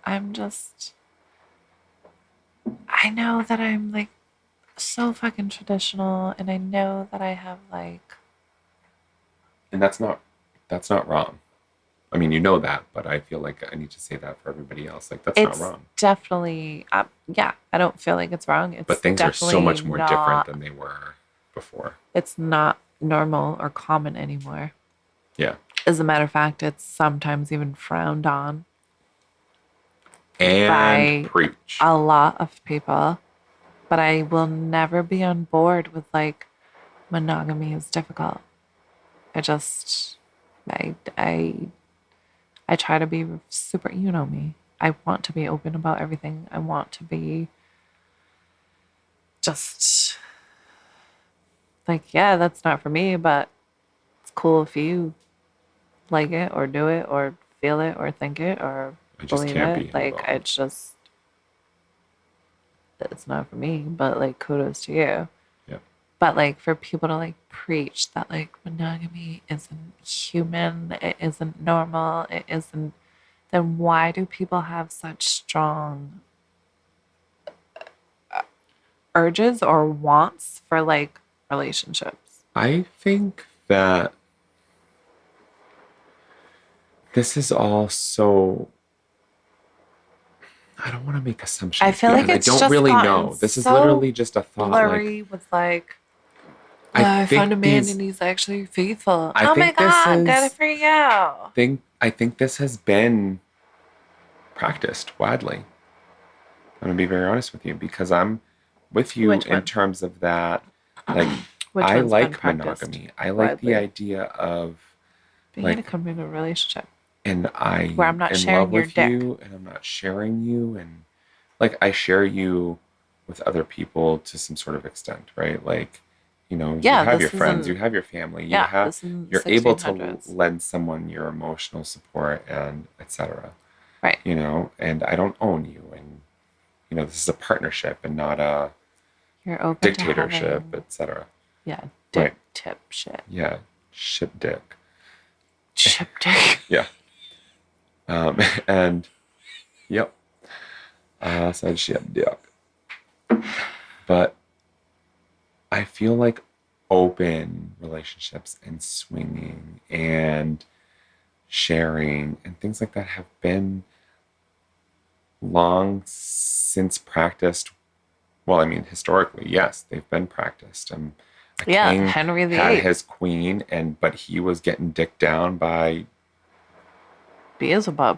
Speaker 2: I know that I'm like so fucking traditional, and I know that I have like.
Speaker 1: And that's not wrong. I mean, you know that, but I feel like I need to say that for everybody else. Like, that's not wrong.
Speaker 2: Definitely, yeah, I don't feel like it's wrong. It's
Speaker 1: but things are so much more different
Speaker 2: not,
Speaker 1: than they were before.
Speaker 2: It's not normal or common anymore.
Speaker 1: Yeah.
Speaker 2: As a matter of fact, it's sometimes even frowned on.
Speaker 1: And
Speaker 2: by
Speaker 1: preach.
Speaker 2: A lot of people. But I will never be on board with like monogamy is difficult. I try to be super, you know me. I want to be open about everything. I want to be just like, yeah, that's not for me, but it's cool if you like it or do it or feel it or think it or believe it. Like, it's not for me, but like, kudos to you.
Speaker 1: Yeah.
Speaker 2: But like, for people to like preach that like monogamy isn't human, it isn't normal, it isn't, then why do people have such strong urges or wants for like relationships?
Speaker 1: I think that this is all so. I don't want to make assumptions.
Speaker 2: I feel like it's
Speaker 1: I don't really know. This is literally just a thought.
Speaker 2: Blurry with like, I found a man and he's actually faithful. Oh my God, good for you.
Speaker 1: I think this has been practiced widely. I'm going to be very honest with you, because I'm with you in terms of that. Like, I like monogamy. I like the idea of
Speaker 2: being in a committed relationship.
Speaker 1: And
Speaker 2: where I'm not sharing your dick.
Speaker 1: You, and I'm not sharing you, and like I share you with other people to some sort of extent, right? Like, you know, you have your friends, you have your family, you're able to lend someone your emotional support and etc.
Speaker 2: Right.
Speaker 1: You know, and I don't own you, and you know, this is a partnership and not a dictatorship, etc.
Speaker 2: Yeah, dick tip shit.
Speaker 1: Yeah, ship dick.
Speaker 2: Ship dick.
Speaker 1: Yeah. And yep, I said ship dick. But I feel like open relationships and swinging and sharing and things like that have been long since practiced. Well, I mean, historically, yes, they've been practiced. King
Speaker 2: Henry VIII
Speaker 1: had his queen, but he was getting dicked down by
Speaker 2: Beelzebub.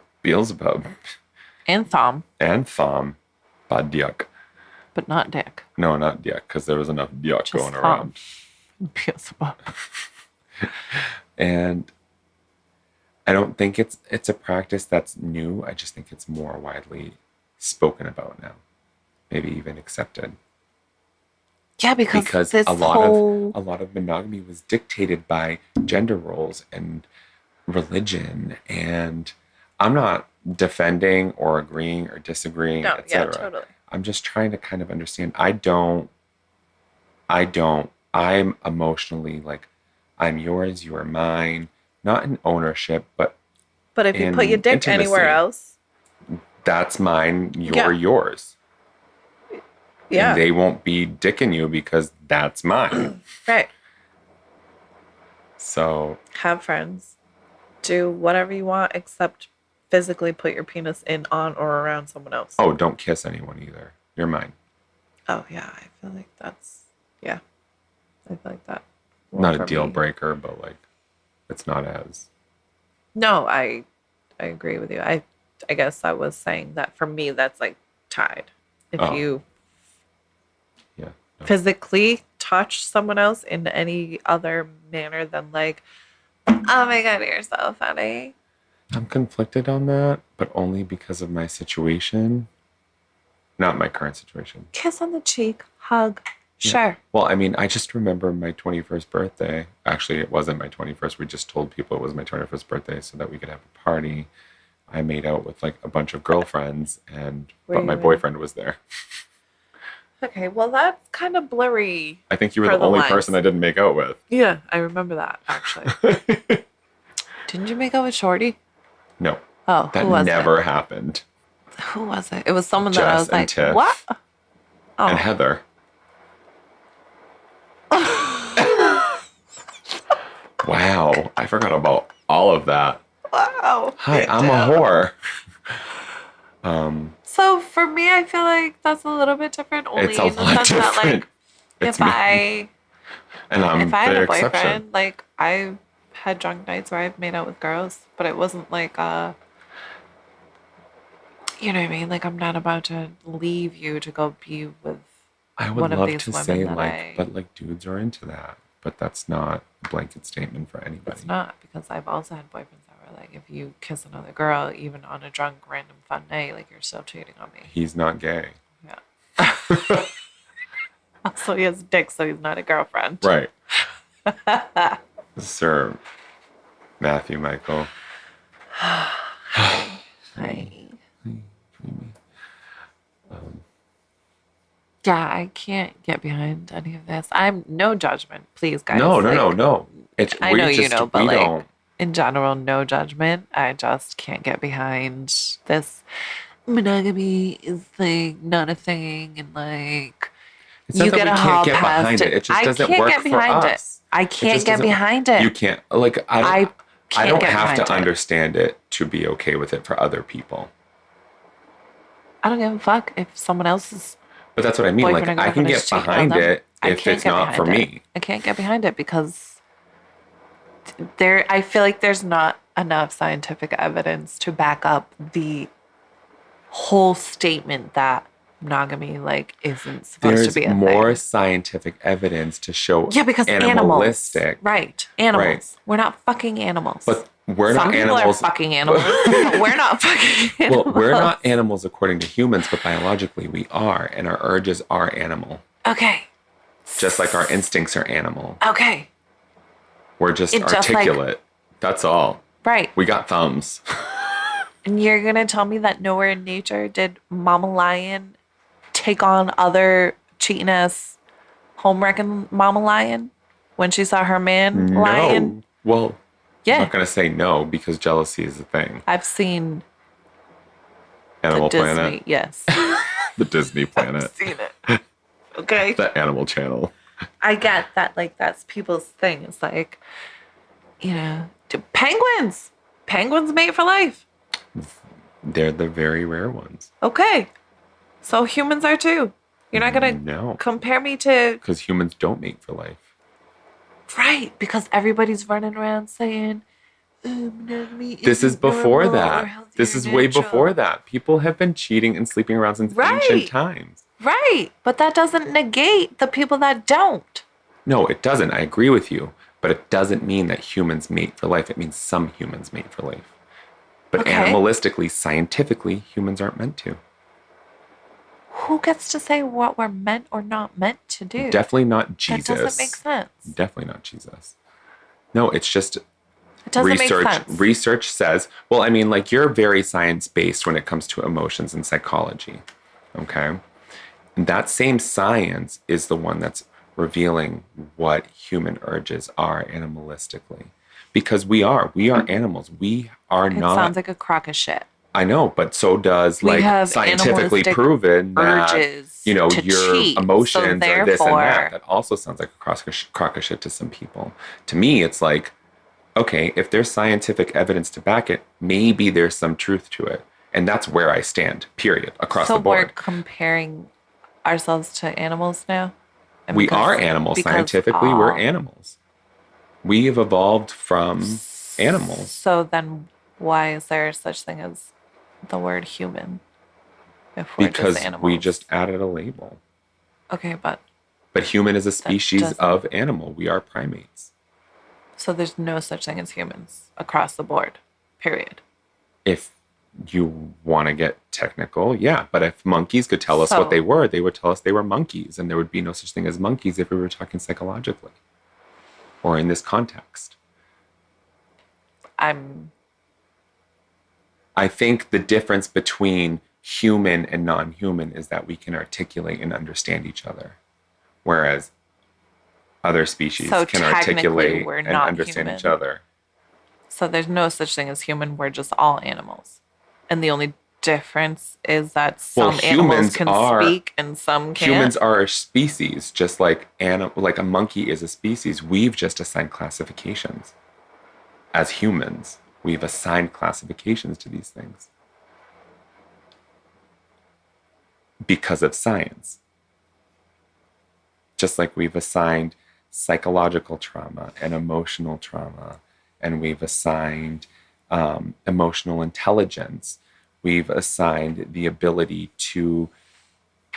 Speaker 1: And Thom. By Dick.
Speaker 2: But not Dick.
Speaker 1: No, not Dick, because there was enough Dick going around.
Speaker 2: Beelzebub.
Speaker 1: And I don't think it's a practice that's new. I just think it's more widely spoken about now. Maybe even accepted.
Speaker 2: Yeah, because
Speaker 1: a lot of monogamy was dictated by gender roles and religion, and I'm not defending or agreeing or disagreeing, etc.
Speaker 2: Yeah, totally.
Speaker 1: I'm just trying to kind of understand. I'm emotionally like, I'm yours, you are mine, not in ownership, but
Speaker 2: if you put your dick
Speaker 1: intimacy.
Speaker 2: Anywhere else,
Speaker 1: that's mine, you're yours. Yeah. And they won't be dicking you because that's mine.
Speaker 2: Right.
Speaker 1: So
Speaker 2: have friends. Do whatever you want except physically put your penis in, on, or around someone else.
Speaker 1: Oh, don't kiss anyone either. You're mine.
Speaker 2: Oh, yeah. I feel like that's... Yeah. I feel like that.
Speaker 1: Not a deal breaker, but like, it's not as...
Speaker 2: No, I agree with you. I guess I was saying that for me, that's like tied. If you...
Speaker 1: Yeah. No.
Speaker 2: Physically touch someone else in any other manner than like, oh my God, you're so funny.
Speaker 1: I'm conflicted on that, but only because of my situation. Not my current situation.
Speaker 2: Kiss on the cheek, hug, Sure.
Speaker 1: Well, I mean, I just remember my 21st birthday. Actually, it wasn't my 21st. We just told people it was my 21st birthday so that we could have a party. I made out with like a bunch of girlfriends, but my boyfriend was there.
Speaker 2: Okay, well, that's kind of blurry.
Speaker 1: I think you were
Speaker 2: for
Speaker 1: the only
Speaker 2: lines.
Speaker 1: person I didn't make out with.
Speaker 2: Yeah, I remember that, actually. Didn't you make out with Shorty?
Speaker 1: No.
Speaker 2: Oh,
Speaker 1: That
Speaker 2: who was
Speaker 1: never happened.
Speaker 2: it? Who was it? It was someone that I
Speaker 1: Jess
Speaker 2: was
Speaker 1: and
Speaker 2: like,
Speaker 1: Tiff.
Speaker 2: what? Oh.
Speaker 1: And Heather. Wow. I forgot about all of that.
Speaker 2: Wow.
Speaker 1: Hi, I'm a whore.
Speaker 2: So for me, I feel like that's a little bit different. Only
Speaker 1: It's a
Speaker 2: in the
Speaker 1: lot
Speaker 2: sense that, like,
Speaker 1: different. It's me. And I'm
Speaker 2: if I had
Speaker 1: the
Speaker 2: a boyfriend,
Speaker 1: exception.
Speaker 2: like, I've had drunk nights where I've made out with girls, but it wasn't like you know what I mean? Like, I'm not about to leave you to go be with
Speaker 1: I would
Speaker 2: one of
Speaker 1: love
Speaker 2: these
Speaker 1: to
Speaker 2: women
Speaker 1: say
Speaker 2: that
Speaker 1: like, but like dudes are into that. But that's not a blanket statement for anybody.
Speaker 2: It's not, because I've also had boyfriends that were like, if you kiss another girl, even on a drunk, random, fun night, like, you're still cheating on me.
Speaker 1: He's not gay.
Speaker 2: Yeah. Also, he has a dick, so he's not a girlfriend.
Speaker 1: Right. Sir Matthew Michael.
Speaker 2: Hi. Yeah, I can't get behind any of this. I'm no judgment, please, guys.
Speaker 1: No.
Speaker 2: I know you know, but
Speaker 1: we
Speaker 2: like
Speaker 1: don't.
Speaker 2: in general, no judgment. I just can't get behind this. Monogamy is like not a thing, and like
Speaker 1: It's not
Speaker 2: you
Speaker 1: that
Speaker 2: get
Speaker 1: we
Speaker 2: a
Speaker 1: can't
Speaker 2: hall
Speaker 1: get
Speaker 2: pass.
Speaker 1: behind it. It just doesn't
Speaker 2: can't
Speaker 1: work
Speaker 2: get
Speaker 1: for
Speaker 2: behind it.
Speaker 1: us.
Speaker 2: I
Speaker 1: It
Speaker 2: can't
Speaker 1: just
Speaker 2: get
Speaker 1: doesn't-
Speaker 2: behind it.
Speaker 1: You can't. Like
Speaker 2: I
Speaker 1: I don't
Speaker 2: get
Speaker 1: have
Speaker 2: behind
Speaker 1: to
Speaker 2: it.
Speaker 1: understand it to be okay with it for other people.
Speaker 2: I don't give a fuck if someone else's
Speaker 1: But that's what I mean. Like
Speaker 2: boyfriend or
Speaker 1: I can
Speaker 2: girlfriend is
Speaker 1: get
Speaker 2: cheating on
Speaker 1: behind
Speaker 2: them.
Speaker 1: it
Speaker 2: I
Speaker 1: if
Speaker 2: can't
Speaker 1: it's
Speaker 2: get
Speaker 1: not for
Speaker 2: behind it.
Speaker 1: me.
Speaker 2: I can't get behind it because I feel like there's not enough scientific evidence to back up the whole statement that monogamy like isn't supposed
Speaker 1: There's
Speaker 2: to be a
Speaker 1: more
Speaker 2: thing.
Speaker 1: scientific evidence to show
Speaker 2: Because
Speaker 1: animalistic.
Speaker 2: right? Animals.
Speaker 1: Right.
Speaker 2: We're not fucking animals.
Speaker 1: But we're
Speaker 2: Some
Speaker 1: not
Speaker 2: people
Speaker 1: animals.
Speaker 2: are fucking animals, but we're not fucking animals.
Speaker 1: Well, we're not animals according to humans, but biologically we are, and our urges are animal.
Speaker 2: Okay.
Speaker 1: Just like our instincts are animal.
Speaker 2: Okay.
Speaker 1: We're just
Speaker 2: It just, like-
Speaker 1: articulate. That's all.
Speaker 2: Right.
Speaker 1: We got thumbs.
Speaker 2: And you're going to tell me that nowhere in nature did Mama Lion take on other cheating ass home wrecking Mama Lion when she saw her man lion?
Speaker 1: No. Well,
Speaker 2: Yeah.
Speaker 1: I'm not going to say no because jealousy is a thing.
Speaker 2: I've seen
Speaker 1: Animal
Speaker 2: the Disney.
Speaker 1: Planet.
Speaker 2: Yes.
Speaker 1: The Disney Planet.
Speaker 2: I've seen it. Okay.
Speaker 1: The Animal Channel.
Speaker 2: I get that, like, that's people's thing. It's like, you know, penguins. Penguins mate for life.
Speaker 1: They're the very rare ones.
Speaker 2: Okay. So humans are too. You're not going to
Speaker 1: No.
Speaker 2: compare me to...
Speaker 1: Because humans don't mate for life.
Speaker 2: Right, because everybody's running around saying, monogamy
Speaker 1: This is
Speaker 2: isn't
Speaker 1: before
Speaker 2: normal or
Speaker 1: that.
Speaker 2: healthy
Speaker 1: This
Speaker 2: or
Speaker 1: is way
Speaker 2: natural."
Speaker 1: before that. People have been cheating and sleeping around since
Speaker 2: Right.
Speaker 1: ancient times.
Speaker 2: Right, but that doesn't negate the people that don't.
Speaker 1: No, it doesn't. I agree with you. But it doesn't mean that humans mate for life. It means some humans mate for life. But
Speaker 2: Okay.
Speaker 1: animalistically, scientifically, humans aren't meant to.
Speaker 2: Who gets to say what we're meant or not meant to do?
Speaker 1: Definitely not Jesus.
Speaker 2: That doesn't make sense.
Speaker 1: Definitely not Jesus. No, it's just
Speaker 2: It doesn't
Speaker 1: research.
Speaker 2: make sense.
Speaker 1: Research says, well, I mean, like you're very science-based when it comes to emotions and psychology. Okay? And that same science is the one that's revealing what human urges are animalistically. Because we are animals. We are
Speaker 2: It
Speaker 1: not.
Speaker 2: sounds like a crock of shit.
Speaker 1: I know, but so does
Speaker 2: We
Speaker 1: like
Speaker 2: have
Speaker 1: scientifically
Speaker 2: animalistic
Speaker 1: proven that
Speaker 2: urges
Speaker 1: you know
Speaker 2: to
Speaker 1: your
Speaker 2: cheat, so
Speaker 1: emotions are this and
Speaker 2: therefore-
Speaker 1: that. That also sounds like a crock of shit to some people. To me, it's like, okay, if there's scientific evidence to back it, maybe there's some truth to it, and that's where I stand. Period. Across
Speaker 2: So
Speaker 1: the
Speaker 2: we're
Speaker 1: board,
Speaker 2: ourselves to animals now? And
Speaker 1: we
Speaker 2: because-
Speaker 1: are animals.
Speaker 2: because-
Speaker 1: Scientifically, we're
Speaker 2: Aw.
Speaker 1: animals. We have evolved from animals.
Speaker 2: So then why is there such thing as the word human? If we're
Speaker 1: Because
Speaker 2: just animals.
Speaker 1: we just added a label.
Speaker 2: Okay, but
Speaker 1: But human is a species
Speaker 2: doesn't-
Speaker 1: of animal. We are primates.
Speaker 2: so there's no such thing as humans across the board. Period.
Speaker 1: If you want to get technical, yeah. But if monkeys could tell us what they were, they would tell us they were monkeys, and there would be no such thing as monkeys if we were talking psychologically or in this context.
Speaker 2: I
Speaker 1: think the difference between human and non-human is that we can articulate and understand each other, whereas other species can articulate and understand each other.
Speaker 2: So there's no such thing as human. We're just all animals. And the only difference is that some animals can speak and some can't.
Speaker 1: Humans are a species, just like a monkey is a species. We've just assigned classifications. As humans, we've assigned classifications to these things because of science. Just like we've assigned psychological trauma and emotional trauma, and we've assigned emotional intelligence. We've assigned the ability to,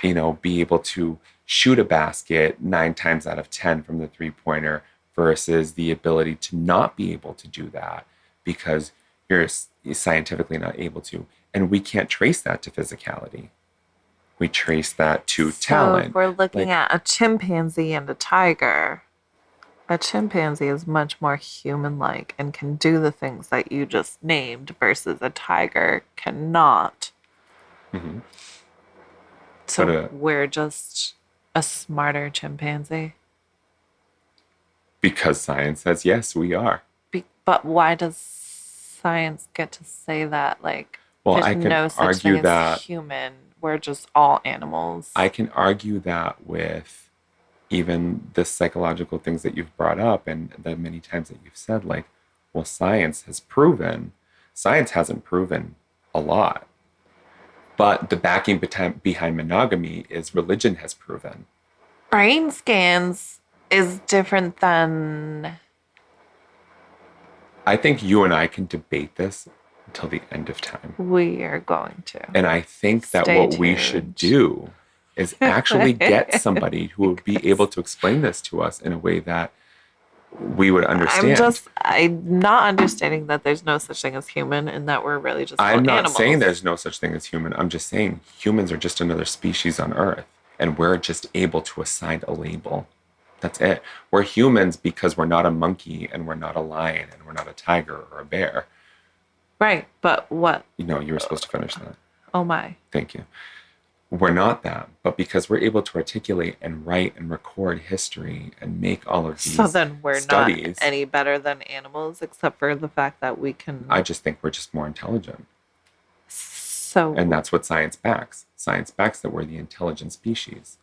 Speaker 1: be able to shoot a basket 9 times out of 10 from the 3-pointer versus the ability to not be able to do that because you're scientifically not able to. And we can't trace that to physicality. We trace that to talent.
Speaker 2: So if we're looking at a chimpanzee and a tiger, a chimpanzee is much more human-like and can do the things that you just named versus a tiger cannot.
Speaker 1: Mm-hmm.
Speaker 2: So we're just a smarter chimpanzee?
Speaker 1: Because science says, yes, we are.
Speaker 2: But why does science get to say that?
Speaker 1: Well,
Speaker 2: there's
Speaker 1: I can
Speaker 2: no such
Speaker 1: argue
Speaker 2: thing
Speaker 1: that
Speaker 2: as human. We're just all animals.
Speaker 1: I can argue that with even the psychological things that you've brought up and the many times that you've said, science hasn't proven a lot. But the backing behind monogamy is religion has proven.
Speaker 2: Brain scans is different than...
Speaker 1: I think you and I can debate this until the end of time.
Speaker 2: We are going to.
Speaker 1: And I think that what we should do is actually get somebody who would be able to explain this to us in a way that we would understand.
Speaker 2: I'm not understanding that there's no such thing as human and that we're really just
Speaker 1: I'm not
Speaker 2: animals.
Speaker 1: saying there's no such thing as human. I'm just saying humans are just another species on Earth, and we're just able to assign a label. That's it. We're humans because we're not a monkey and we're not a lion and we're not a tiger or a bear.
Speaker 2: Right, but what?
Speaker 1: You were supposed to finish that.
Speaker 2: Oh my.
Speaker 1: Thank you. We're not that, but because we're able to articulate and write and record history and make all of these
Speaker 2: So then we're
Speaker 1: studies,
Speaker 2: not any better than animals except for the fact that we can...
Speaker 1: I just think we're just more intelligent.
Speaker 2: So...
Speaker 1: And that's what science backs. Science backs that we're the intelligent species.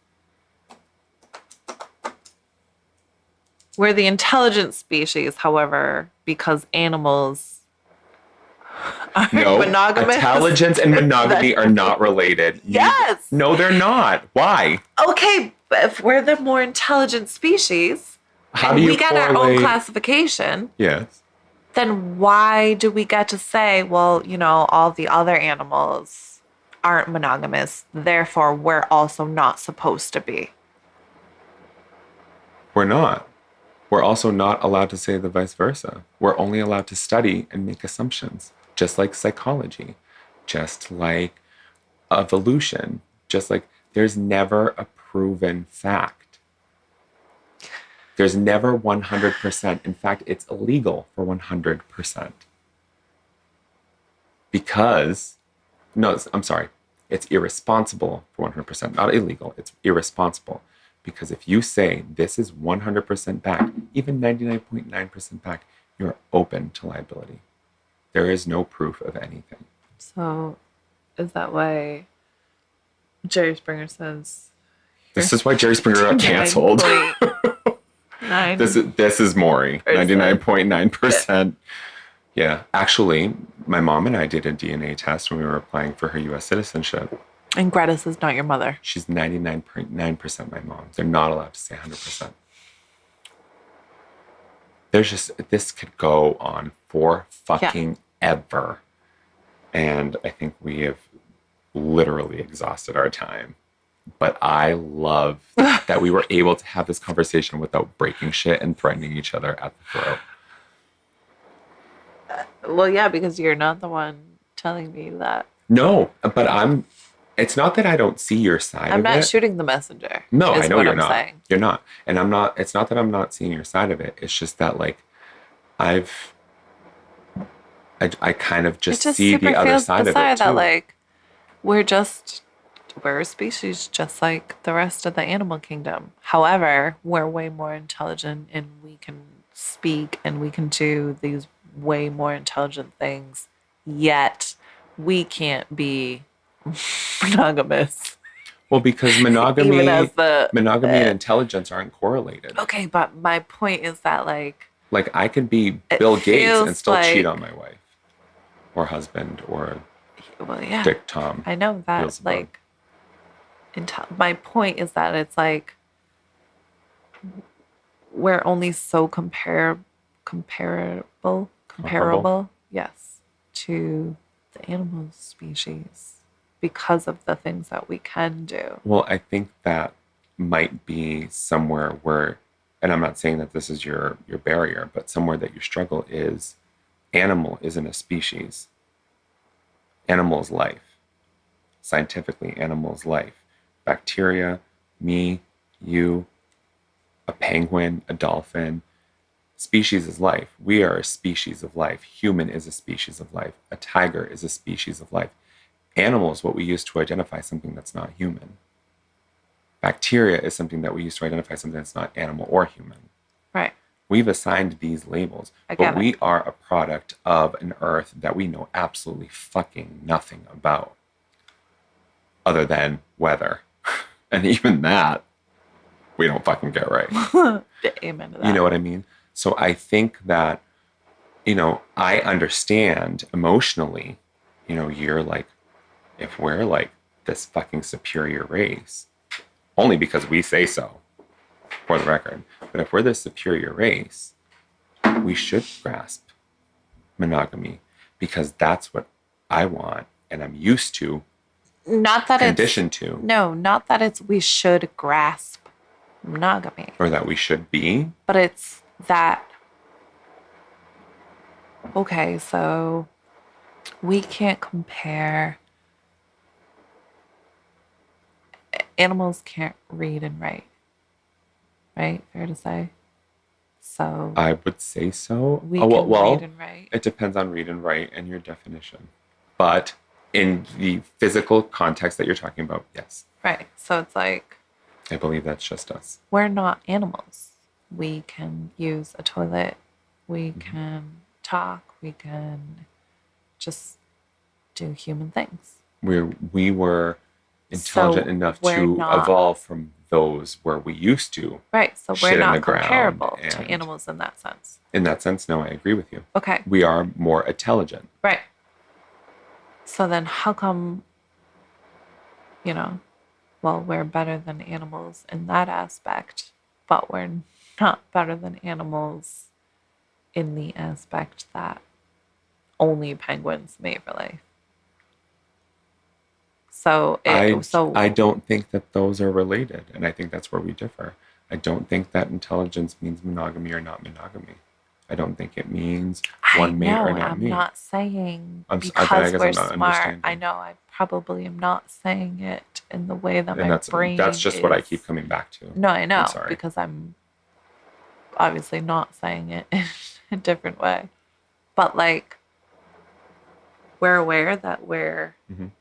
Speaker 2: We're the intelligent species, however, because animals are monogamous.
Speaker 1: Intelligence and monogamy are not related.
Speaker 2: Yes.
Speaker 1: No, they're not. Why?
Speaker 2: Okay, but if we're the more intelligent species,
Speaker 1: How do you
Speaker 2: we get our own classification,
Speaker 1: yes,
Speaker 2: then why do we get to say, well, all the other animals aren't monogamous, therefore we're also not supposed to be?
Speaker 1: We're not. We're also not allowed to say the vice versa. We're only allowed to study and make assumptions, just like psychology, just like evolution, just like there's never a proven fact. There's never 100%. In fact, it's illegal for 100%. Because, no, I'm sorry, it's irresponsible for 100%, not illegal, it's irresponsible. Because if you say this is 100% back, even 99.9% back, you're open to liability. There is no proof of anything.
Speaker 2: So is that why Jerry Springer says...
Speaker 1: This is why Jerry Springer got canceled. This is Maury, 99.9%. Yeah. Actually, my mom and I did a DNA test when we were applying for her U.S. citizenship.
Speaker 2: And Greta's is not your mother.
Speaker 1: She's 99.9% my mom. They're not allowed to say 100%. This could go on for fucking ever. And I think we have literally exhausted our time. But I love that we were able to have this conversation without breaking shit and threatening each other at the throat.
Speaker 2: Well, yeah, because you're not the one telling me that.
Speaker 1: No, but it's not that I don't see your side
Speaker 2: I'm
Speaker 1: of
Speaker 2: not
Speaker 1: it.
Speaker 2: shooting the messenger.
Speaker 1: No,
Speaker 2: is
Speaker 1: I know
Speaker 2: what
Speaker 1: you're
Speaker 2: I'm
Speaker 1: not.
Speaker 2: saying.
Speaker 1: You're not. And I'm not, it's not that I'm not seeing your side of it. It's just that, like, I kind of
Speaker 2: It
Speaker 1: just
Speaker 2: just
Speaker 1: see
Speaker 2: super
Speaker 1: the other
Speaker 2: feels
Speaker 1: side of
Speaker 2: bizarre
Speaker 1: it
Speaker 2: that
Speaker 1: too.
Speaker 2: like we're a species just like the rest of the animal kingdom. However, we're way more intelligent and we can speak and we can do these way more intelligent things. Yet we can't be monogamous.
Speaker 1: Well, because
Speaker 2: Even as
Speaker 1: monogamy and intelligence aren't correlated.
Speaker 2: okay, but my point is that like
Speaker 1: Like, I could be
Speaker 2: it
Speaker 1: Bill Gates and
Speaker 2: feels
Speaker 1: still cheat
Speaker 2: like-
Speaker 1: on my wife or husband or
Speaker 2: well, yeah,
Speaker 1: Dick Tom.
Speaker 2: I know that
Speaker 1: Beelzebub.
Speaker 2: like my point is that it's like we're only so comparable, yes, to the animal species because of the things that we can do.
Speaker 1: Well, I think that might be somewhere where, and I'm not saying that this is your barrier, but somewhere that you struggle is animal isn't a species. Animal is life. Scientifically, animal is life. Bacteria, me, you, a penguin, a dolphin. Species is life. We are a species of life. Human is a species of life. A tiger is a species of life. Animal is what we use to identify something that's not human. Bacteria is something that we use to identify something that's not animal or human.
Speaker 2: Right.
Speaker 1: We've assigned these labels,
Speaker 2: I get
Speaker 1: but we are a product of an earth that we know absolutely fucking nothing about other than weather. And even that, we don't fucking get right.
Speaker 2: Amen to that.
Speaker 1: You know what I mean? So I think that, I understand emotionally, you're like, if we're like this fucking superior race, only because we say so, for the record, but if we're this superior race, we should grasp monogamy because that's what I want and I'm used to,
Speaker 2: not that
Speaker 1: conditioned to.
Speaker 2: No, not that it's we should grasp monogamy.
Speaker 1: Or that we should be.
Speaker 2: But it's that, okay, so we can't compare. Animals can't read and write, right? Fair to say. So
Speaker 1: I would say so.
Speaker 2: We can read and write.
Speaker 1: It depends on read and write and your definition. But in the physical context that you're talking about, yes.
Speaker 2: Right. So it's like,
Speaker 1: I believe that's just us.
Speaker 2: we're not animals. We can use a toilet. We can talk. We can just do human things.
Speaker 1: We were intelligent enough to evolve from those where we used to.
Speaker 2: Right. So
Speaker 1: shit
Speaker 2: we're
Speaker 1: in the
Speaker 2: not
Speaker 1: ground
Speaker 2: comparable to
Speaker 1: and-
Speaker 2: animals in that sense.
Speaker 1: In that sense, no, I agree with you.
Speaker 2: Okay.
Speaker 1: We are more intelligent.
Speaker 2: Right. So then how come, well, we're better than animals in that aspect, but we're not better than animals in the aspect that only penguins mate for life. So
Speaker 1: I don't think that those are related, and I think that's where we differ. I don't think that intelligence means monogamy or not monogamy. I don't think it means one mate or not mate.
Speaker 2: I'm not saying
Speaker 1: I
Speaker 2: because
Speaker 1: guess
Speaker 2: we're
Speaker 1: I'm not
Speaker 2: smart.
Speaker 1: understanding.
Speaker 2: I know I probably am not saying it in the way that
Speaker 1: And
Speaker 2: my brain
Speaker 1: that's just what I
Speaker 2: is-
Speaker 1: keep coming back to.
Speaker 2: No, I know,
Speaker 1: I'm sorry.
Speaker 2: because I'm obviously not saying it in a different way. But like, we're aware that we're
Speaker 1: Mhm.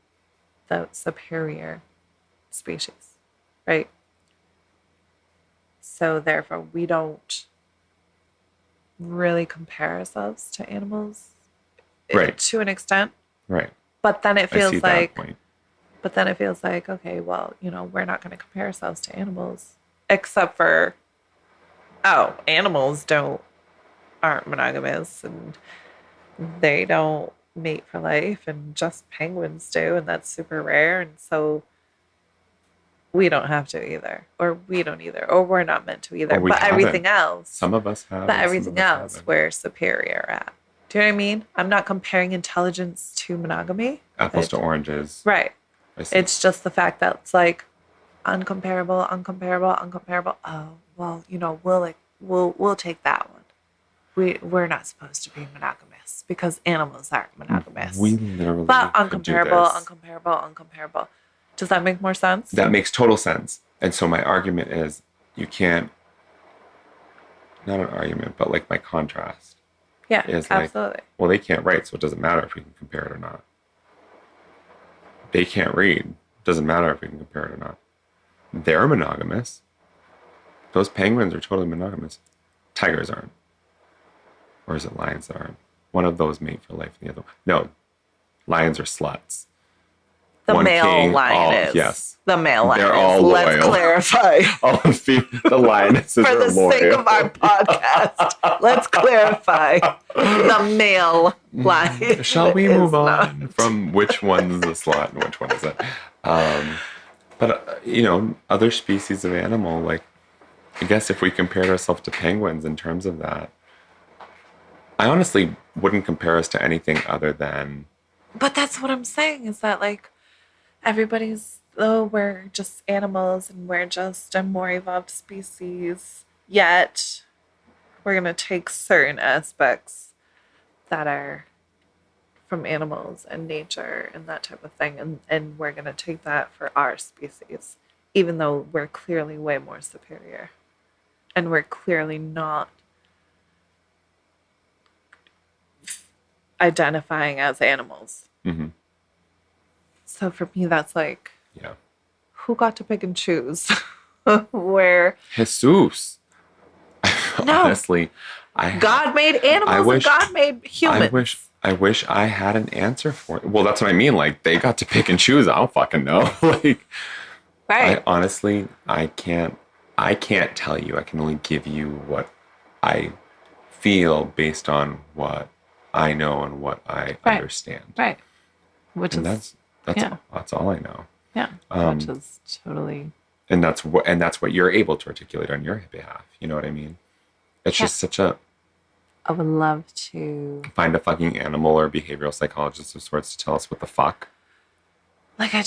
Speaker 2: the superior species, right? So therefore, we don't really compare ourselves to animals,
Speaker 1: Right.
Speaker 2: to an extent.
Speaker 1: Right.
Speaker 2: But then it
Speaker 1: I see
Speaker 2: feels
Speaker 1: that
Speaker 2: like,
Speaker 1: point.
Speaker 2: okay, well, we're not going to compare ourselves to animals, except for, animals aren't monogamous and they don't mate for life, and just penguins do, and that's super rare, and so we don't have to either, or we don't either, or we're not meant to either.
Speaker 1: Or we
Speaker 2: But everything
Speaker 1: haven't.
Speaker 2: else,
Speaker 1: Some of us have.
Speaker 2: but
Speaker 1: and some
Speaker 2: everything
Speaker 1: of us
Speaker 2: else,
Speaker 1: haven't.
Speaker 2: we're superior at. Do you know what I mean? I'm not comparing intelligence to monogamy.
Speaker 1: Apples to oranges.
Speaker 2: Right.
Speaker 1: I see.
Speaker 2: It's just the fact that it's like uncomparable. Oh, well, we'll take that one. we're not supposed to be monogamous because animals aren't monogamous.
Speaker 1: We literally
Speaker 2: but
Speaker 1: could do
Speaker 2: uncomparable,
Speaker 1: this.
Speaker 2: uncomparable. Does that make more sense?
Speaker 1: That makes total sense. And so my argument is you can't, not an argument, but like my contrast
Speaker 2: Yeah,
Speaker 1: is like,
Speaker 2: absolutely.
Speaker 1: well, they can't write, so it doesn't matter if we can compare it or not. They can't read. Doesn't matter if we can compare it or not. They're monogamous. Those penguins are totally monogamous. Tigers aren't. Or is it lions that aren't? One of those mate for life, and the other one. No, lions are sluts.
Speaker 2: The
Speaker 1: One
Speaker 2: male
Speaker 1: king,
Speaker 2: lion is.
Speaker 1: yes.
Speaker 2: The male lion
Speaker 1: They're
Speaker 2: is.
Speaker 1: all
Speaker 2: Let's
Speaker 1: loyal.
Speaker 2: clarify.
Speaker 1: All the lionesses
Speaker 2: For
Speaker 1: are
Speaker 2: the
Speaker 1: loyal.
Speaker 2: sake of our podcast, let's clarify. The male lion.
Speaker 1: Shall we
Speaker 2: is
Speaker 1: move on
Speaker 2: not.
Speaker 1: from which one's the slut and which one isn't? But other species of animal, like, I guess if we compared ourselves to penguins in terms of that, I honestly wouldn't compare us to anything other than.
Speaker 2: But that's what I'm saying is that, like, everybody's, oh, we're just animals and we're just a more evolved species. Yet, we're going to take certain aspects that are from animals and nature and that type of thing, and we're going to take that for our species, even though we're clearly way more superior. And we're clearly not identifying as animals.
Speaker 1: Mm-hmm.
Speaker 2: So for me, that's like,
Speaker 1: Yeah.
Speaker 2: who got to pick and choose where
Speaker 1: Jesus.
Speaker 2: No.
Speaker 1: Honestly,
Speaker 2: God made animals and God made humans?
Speaker 1: I wish I had an answer for it. Well, that's what I mean. Like, they got to pick and choose. I don't fucking know. Like,
Speaker 2: Right.
Speaker 1: I honestly, I can't tell you. I can only give you what I feel based on what I know and what I understand.
Speaker 2: Right. Which
Speaker 1: And
Speaker 2: is
Speaker 1: that's all I know.
Speaker 2: yeah. Which is totally
Speaker 1: And that's what you're able to articulate on your behalf. You know what I mean? It's just such a.
Speaker 2: I would love to
Speaker 1: Find a fucking animal or behavioral psychologist of sorts to tell us what the fuck.
Speaker 2: like I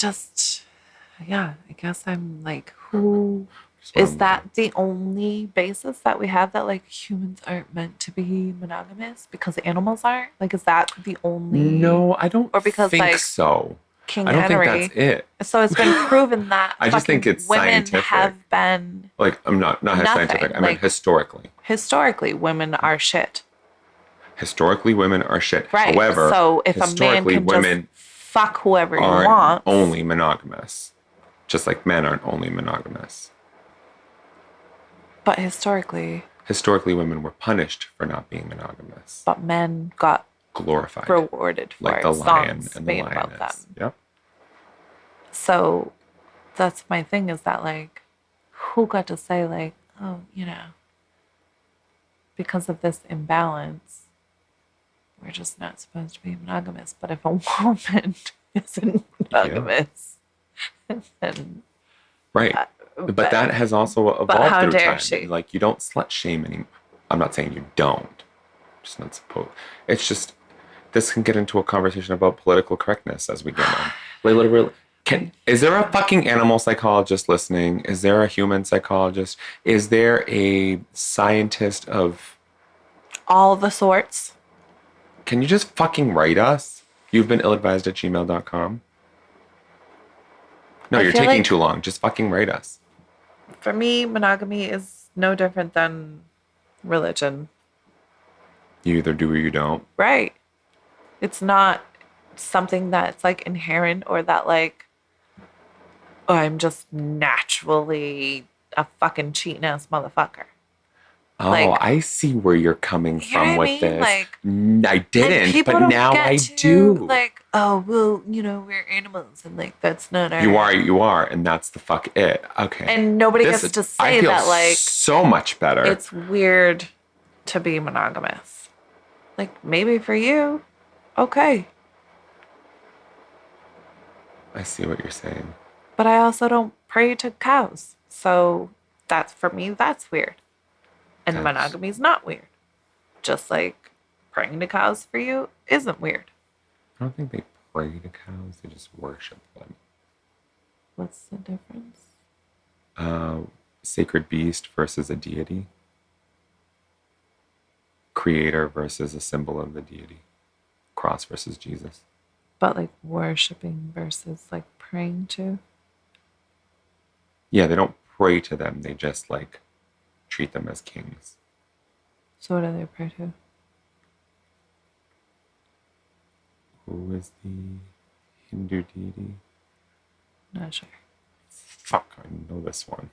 Speaker 2: guess I'm like, who is that the only basis that we have that like humans aren't meant to be monogamous because animals aren't? Like, is that the only?
Speaker 1: No, I don't
Speaker 2: Or because,
Speaker 1: think
Speaker 2: like,
Speaker 1: so.
Speaker 2: King
Speaker 1: I don't
Speaker 2: Henry.
Speaker 1: think that's it.
Speaker 2: So it's been proven that
Speaker 1: I just think it's
Speaker 2: women
Speaker 1: scientific.
Speaker 2: have been
Speaker 1: Like, I'm not scientific. I mean,
Speaker 2: like-
Speaker 1: historically,
Speaker 2: women are shit.
Speaker 1: Historically, women are shit.
Speaker 2: Right.
Speaker 1: However,
Speaker 2: so if a man
Speaker 1: historically,
Speaker 2: can
Speaker 1: women
Speaker 2: just fuck whoever he
Speaker 1: aren't
Speaker 2: wants,
Speaker 1: only monogamous. Just like men aren't only monogamous.
Speaker 2: but historically,
Speaker 1: women were punished for not being monogamous.
Speaker 2: but men got
Speaker 1: Glorified.
Speaker 2: rewarded for
Speaker 1: like
Speaker 2: it.
Speaker 1: the lion
Speaker 2: Songs
Speaker 1: and the
Speaker 2: made about them.
Speaker 1: lioness. Yep.
Speaker 2: So that's my thing is that, like, who got to say, like, oh, because of this imbalance, we're just not supposed to be monogamous. But if a woman isn't monogamous, then
Speaker 1: Right. But that has also evolved
Speaker 2: how
Speaker 1: through
Speaker 2: dare
Speaker 1: time.
Speaker 2: she?
Speaker 1: Like, you don't slut shame anymore. I'm not saying you don't. Just not supposed. It's just this can get into a conversation about political correctness as we go on. Like, literally, is there a fucking animal psychologist listening? Is there a human psychologist? Is there a scientist of
Speaker 2: all the sorts.
Speaker 1: Can you just fucking write us? You've been illadvised@gmail.com. No, you're
Speaker 2: feel
Speaker 1: taking
Speaker 2: like-
Speaker 1: too long. Just fucking write us.
Speaker 2: For me, monogamy is no different than religion.
Speaker 1: You either do or you don't.
Speaker 2: Right. It's not something that's like inherent or that like, oh, I'm just naturally a fucking cheating ass motherfucker.
Speaker 1: Oh,
Speaker 2: Like-
Speaker 1: I see where you're coming
Speaker 2: You know
Speaker 1: from
Speaker 2: what I
Speaker 1: with
Speaker 2: mean?
Speaker 1: this.
Speaker 2: Like-
Speaker 1: I
Speaker 2: And
Speaker 1: didn't,
Speaker 2: people
Speaker 1: but
Speaker 2: don't
Speaker 1: now
Speaker 2: get
Speaker 1: I
Speaker 2: to,
Speaker 1: do.
Speaker 2: Like, oh, well, we're animals and like that's not our.
Speaker 1: You are, and that's the fuck it. Okay.
Speaker 2: And nobody
Speaker 1: This-
Speaker 2: gets to
Speaker 1: I
Speaker 2: say
Speaker 1: feel
Speaker 2: that like
Speaker 1: so much better.
Speaker 2: it's weird to be monogamous. Like maybe for you, okay.
Speaker 1: I see what you're saying.
Speaker 2: But I also don't pray to cows. So that's for me, that's weird. And
Speaker 1: That's-
Speaker 2: monogamy is not weird. Just like praying to cows for you isn't weird.
Speaker 1: I don't think they pray to cows; they just worship them.
Speaker 2: What's the difference?
Speaker 1: Sacred beast versus a deity. creator versus a symbol of the deity. Cross versus Jesus.
Speaker 2: But like worshiping versus like praying to.
Speaker 1: Yeah, they don't pray to them. They just like treat them as kings.
Speaker 2: So what do they pray to?
Speaker 1: Who is the Hindu deity?
Speaker 2: Not sure.
Speaker 1: Fuck, I know this one.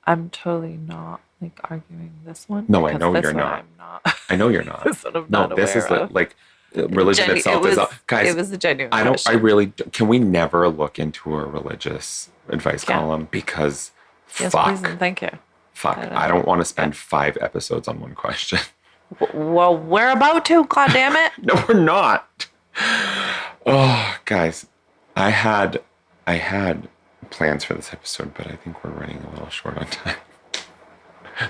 Speaker 2: I'm totally not like arguing this one.
Speaker 1: No, I
Speaker 2: because
Speaker 1: know
Speaker 2: this
Speaker 1: you're
Speaker 2: one
Speaker 1: not.
Speaker 2: I'm not.
Speaker 1: I know you're not.
Speaker 2: This one I'm
Speaker 1: No,
Speaker 2: not
Speaker 1: this is
Speaker 2: aware of.
Speaker 1: like religion itself is guys.
Speaker 2: It was a genuine
Speaker 1: I don't.
Speaker 2: question.
Speaker 1: I really. Can we never look into a religious advice column because
Speaker 2: Yes,
Speaker 1: fuck,
Speaker 2: please and thank you.
Speaker 1: fuck. I don't want to spend 5 episodes on one question.
Speaker 2: Well, we're about to. God damn it!
Speaker 1: No, we're not. Oh, guys, I had plans for this episode, but I think we're running a little short on time.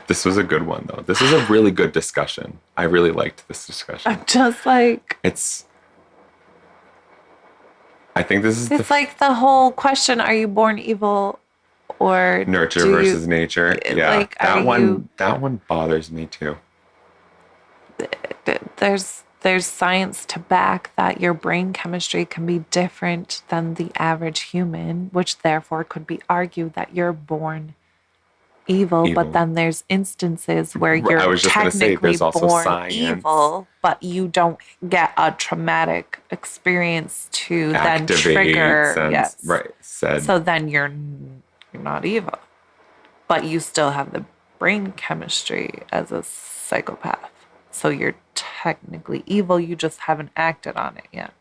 Speaker 1: This was a good one, though. This is a really good discussion. I really liked this discussion.
Speaker 2: I'm just like.
Speaker 1: I think this is
Speaker 2: It's like the whole question: are you born evil, or
Speaker 1: nurture versus nature? Yeah,
Speaker 2: like,
Speaker 1: that one bothers me too.
Speaker 2: There's science to back that your brain chemistry can be different than the average human, which therefore could be argued that you're born evil. But then there's instances where you're technically born evil, but you don't get a traumatic experience to then trigger. Yes,
Speaker 1: right.
Speaker 2: So then you're not evil, but you still have the brain chemistry as a psychopath. So you're technically evil, you just haven't acted on it yet.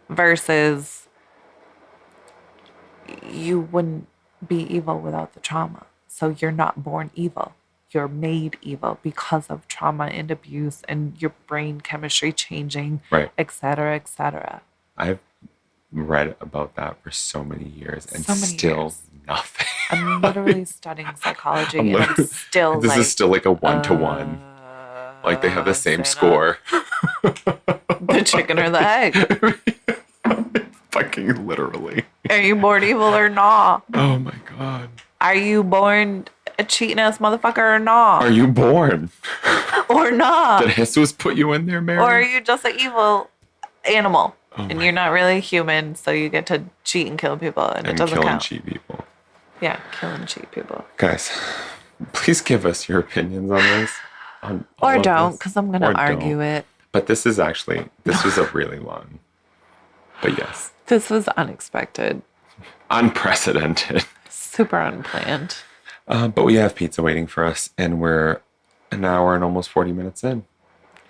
Speaker 2: Versus you wouldn't be evil without the trauma. So you're not born evil. You're made evil because of trauma and abuse and your brain chemistry changing,
Speaker 1: right,
Speaker 2: et cetera, et cetera.
Speaker 1: I've read about that for so many years and still nothing.
Speaker 2: I'm literally studying psychology and I'm still
Speaker 1: this is still like a 1-to-1. Like they have the same score.
Speaker 2: The chicken or the egg.
Speaker 1: Fucking literally.
Speaker 2: Are you born evil or not?
Speaker 1: Oh my God.
Speaker 2: Are you born a cheating ass motherfucker or not?
Speaker 1: Are you born?
Speaker 2: Or not?
Speaker 1: Did Jesus put you in there, Mary?
Speaker 2: Or are you just an evil animal?
Speaker 1: Oh
Speaker 2: and you're not really human, so you get to cheat and kill people and it doesn't
Speaker 1: kill
Speaker 2: count.
Speaker 1: And cheat people.
Speaker 2: Yeah, kill and cheat people.
Speaker 1: Guys, please give us your opinions on this.
Speaker 2: Or don't, because I'm going to argue it.
Speaker 1: But this was a really long. But yes.
Speaker 2: This was unexpected.
Speaker 1: Unprecedented.
Speaker 2: Super unplanned.
Speaker 1: But we have pizza waiting for us, and we're an hour and almost 40 minutes in.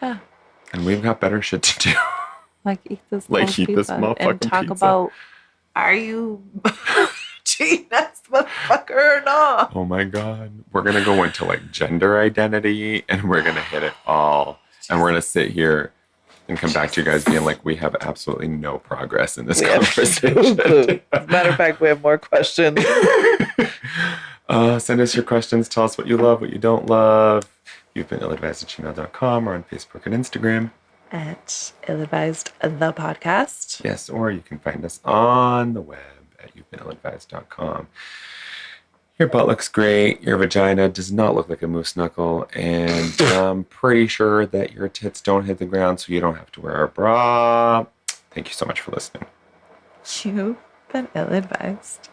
Speaker 2: Yeah.
Speaker 1: And we've got better shit to do.
Speaker 2: Like eat this
Speaker 1: motherfucking
Speaker 2: and talk
Speaker 1: pizza.
Speaker 2: About, are you cheating ass motherfucker or not?
Speaker 1: Oh my God. We're going to go into like gender identity, and we're going to hit it all. And we're going to sit here and come back to you guys being like, we have absolutely no progress in this conversation.
Speaker 2: As a matter of fact, we have more questions.
Speaker 1: Send us your questions. Tell us what you love, what you don't love. You've been illadvisedthetepodcast or on Facebook and Instagram.
Speaker 2: At illadvisedthepodcast.
Speaker 1: Yes, or you can find us on the web at you'vebeenilladvised.com. Your butt looks great. Your vagina does not look like a moose knuckle. And I'm pretty sure that your tits don't hit the ground, so you don't have to wear a bra. Thank you so much for listening.
Speaker 2: You've been ill-advised.